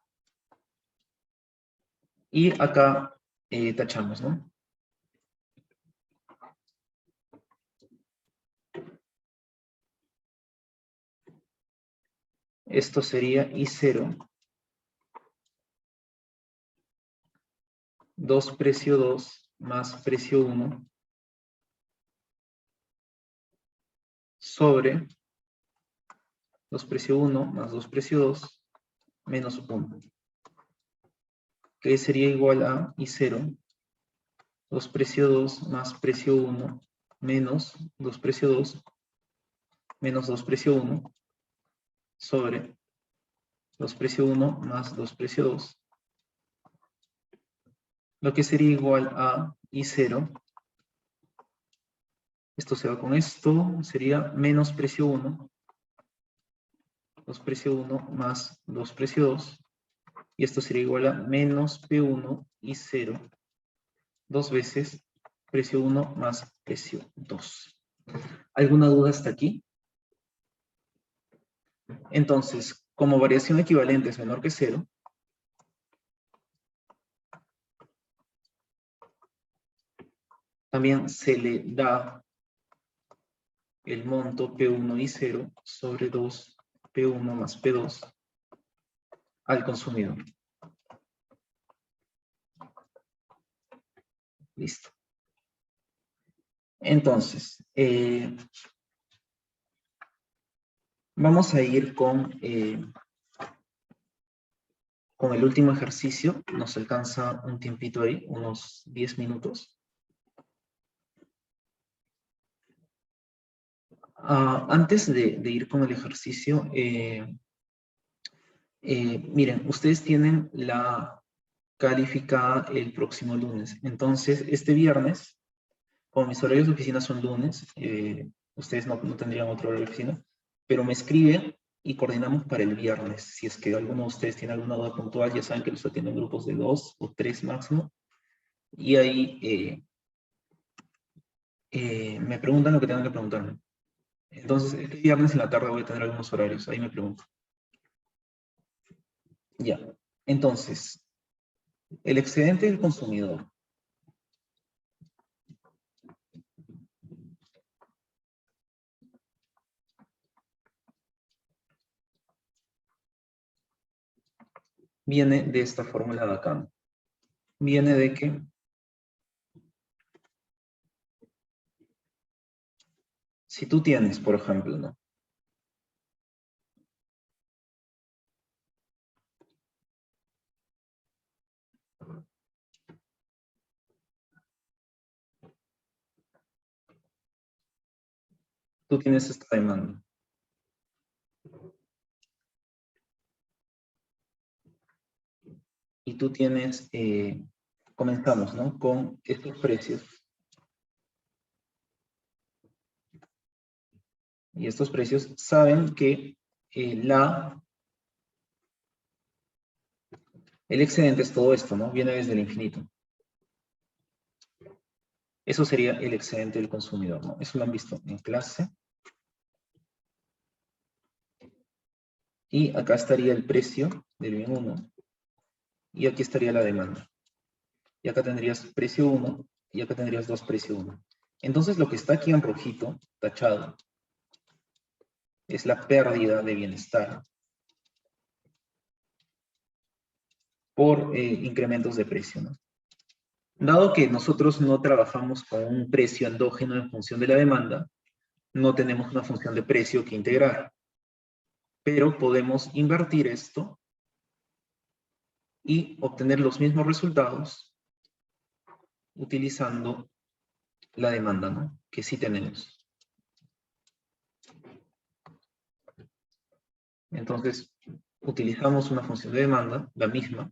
Y acá tachamos, ¿no? Esto sería I0. 2 precio 2 más precio 1 sobre 2 precio 1 más 2 precio 2 menos 1. Que sería igual a I0. 2 precio 2 más precio 1 menos 2 precio 2 menos 2 precio 1 sobre 2 precio 1 más 2 precio 2. Lo que sería igual a I0. Esto se va con esto, sería menos precio 1. 2 precio 1 más 2 precio 2. Y esto sería igual a menos P1 y 0. 2 veces precio 1 más precio 2. ¿Alguna duda hasta aquí? Entonces, como variación equivalente es menor que 0, también se le da el monto P1 y 0 sobre 2 P1 más P2 al consumidor. Listo. Entonces, vamos a ir con el último ejercicio. Nos alcanza un tiempito ahí, unos 10 minutos. Antes de ir con el ejercicio, miren, ustedes tienen la calificada el próximo lunes. Entonces, este viernes, como mis horarios de oficina son lunes, ustedes no tendrían otro horario de oficina, pero me escriben y coordinamos para el viernes. Si es que alguno de ustedes tiene alguna duda puntual, ya saben que los atienden grupos de 2 o 3 máximo. Y ahí me preguntan lo que tengan que preguntarme. Entonces, este viernes en la tarde voy a tener algunos horarios. Ahí me pregunto. Ya. Entonces, el excedente del consumidor. Viene de esta fórmula de acá. Viene de que si tú tienes, por ejemplo, ¿no? Tú tienes esta demanda. Y tú tienes, comenzamos, ¿no? Con estos precios. Y estos precios saben que el excedente es todo esto, ¿no? Viene desde el infinito. Eso sería el excedente del consumidor, ¿no? Eso lo han visto en clase. Y acá estaría el precio del bien 1. Y aquí estaría la demanda. Y acá tendrías precio 1 y acá tendrías 2 precio 1. Entonces lo que está aquí en rojito, tachado, es la pérdida de bienestar por incrementos de precio, ¿no? Dado que nosotros no trabajamos con un precio endógeno en función de la demanda, no tenemos una función de precio que integrar. pero podemos invertir esto y obtener los mismos resultados utilizando la demanda, ¿no? Que sí tenemos. Entonces, utilizamos una función de demanda, la misma.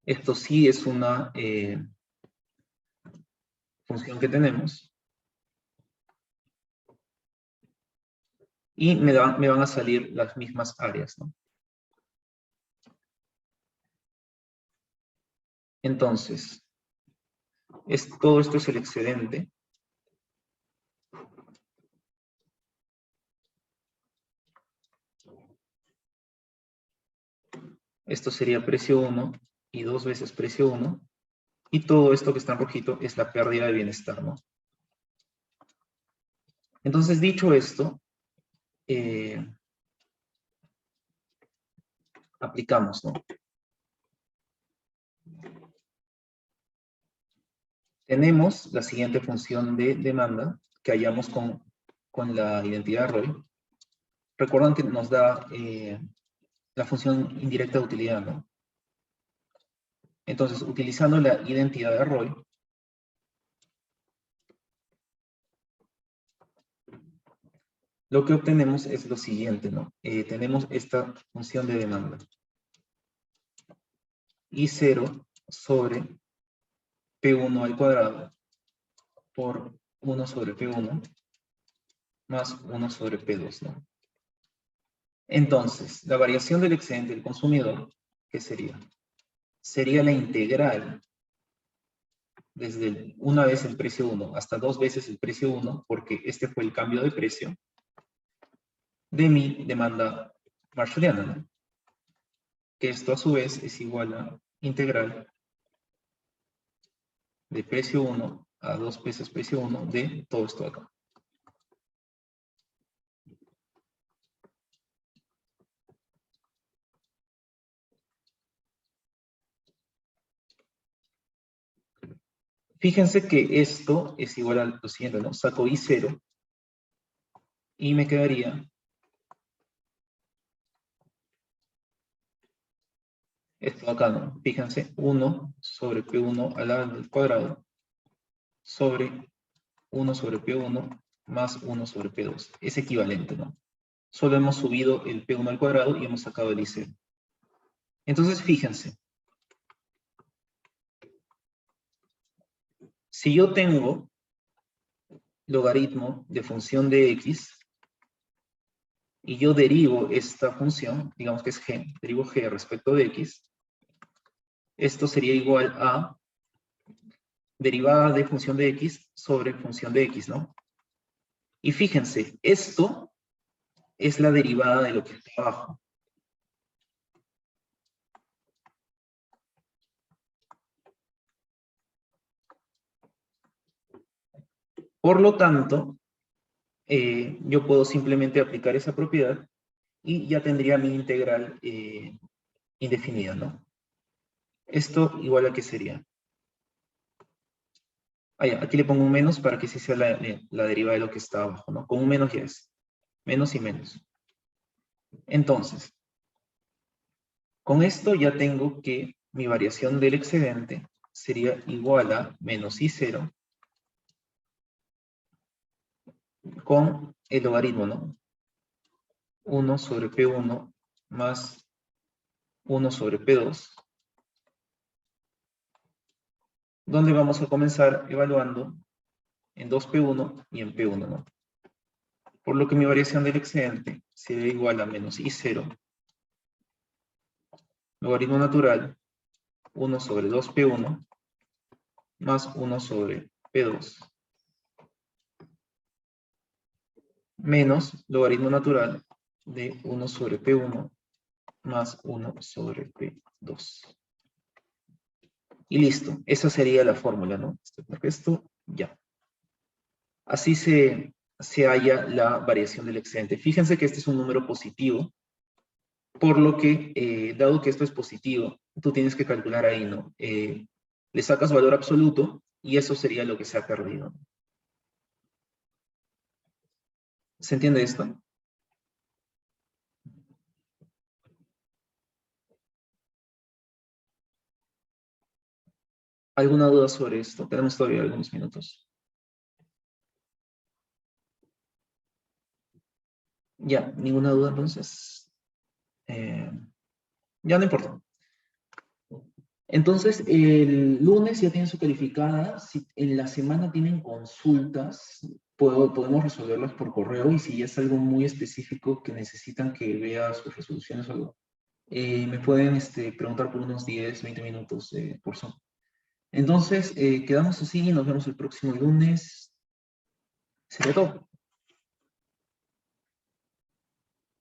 Esto sí es una función que tenemos. Y me van a salir las mismas áreas, ¿no? Entonces, todo esto es el excedente. Esto sería precio 1 y 2 veces precio 1. Y todo esto que está en rojito es la pérdida de bienestar, ¿no? Entonces, dicho esto, aplicamos, ¿no? Tenemos la siguiente función de demanda que hallamos con la identidad de ROI. Recuerdan que nos da la función indirecta de utilidad, ¿no? Entonces, utilizando la identidad de ROI, lo que obtenemos es lo siguiente, ¿no? Tenemos esta función de demanda. I0 sobre P1 al cuadrado por 1 sobre P1 más 1 sobre P2, ¿no? Entonces, la variación del excedente del consumidor, ¿qué sería? Sería la integral desde una vez el precio 1 hasta 2 veces el precio 1, porque este fue el cambio de precio de mi demanda marshalliana, ¿no? Que esto a su vez es igual a integral de precio 1 a 2 veces precio 1 de todo esto acá. Fíjense que esto es igual a lo siguiente, ¿no? Saco I0 y me quedaría esto acá, ¿no? Fíjense, 1 sobre P1 al cuadrado sobre 1 sobre P1 más 1 sobre P2. Es equivalente, ¿no? Solo hemos subido el P1 al cuadrado y hemos sacado el I0. Entonces, fíjense. Si yo tengo logaritmo de función de X, y yo derivo esta función, digamos que es G, derivo G respecto de X, esto sería igual a derivada de función de X sobre función de X, ¿no? Y fíjense, esto es la derivada de lo que está abajo. Por lo tanto, yo puedo simplemente aplicar esa propiedad y ya tendría mi integral indefinida, ¿no? Esto igual a qué sería. Aquí le pongo un menos para que sí sea la derivada de lo que está abajo, ¿no? Con un menos ya es. Menos y menos. Entonces, con esto ya tengo que mi variación del excedente sería igual a menos I0 con el logaritmo, ¿no? 1 sobre P1 más 1 sobre P2, donde vamos a comenzar evaluando en 2P1 y en P1, ¿no? Por lo que mi variación del excedente sería igual a menos I0, logaritmo natural, 1 sobre 2P1, más 1 sobre P2, menos logaritmo natural de 1 sobre P1, más 1 sobre P2. Y listo, esa sería la fórmula, ¿no? Esto, ya. Así se halla la variación del excedente. Fíjense que este es un número positivo, por lo que, dado que esto es positivo, tú tienes que calcular ahí, ¿no? Le sacas valor absoluto y eso sería lo que se ha perdido. ¿Se entiende esto? ¿Alguna duda sobre esto? Tenemos todavía algunos minutos. Ya, ninguna duda entonces. Ya no importa. Entonces, el lunes ya tienen su calificada. Si en la semana tienen consultas, podemos resolverlas por correo, y si es algo muy específico que necesitan que vea sus resoluciones o algo, me pueden preguntar por unos 10, 20 minutos por Zoom. Entonces, quedamos así y nos vemos el próximo lunes. Sería todo.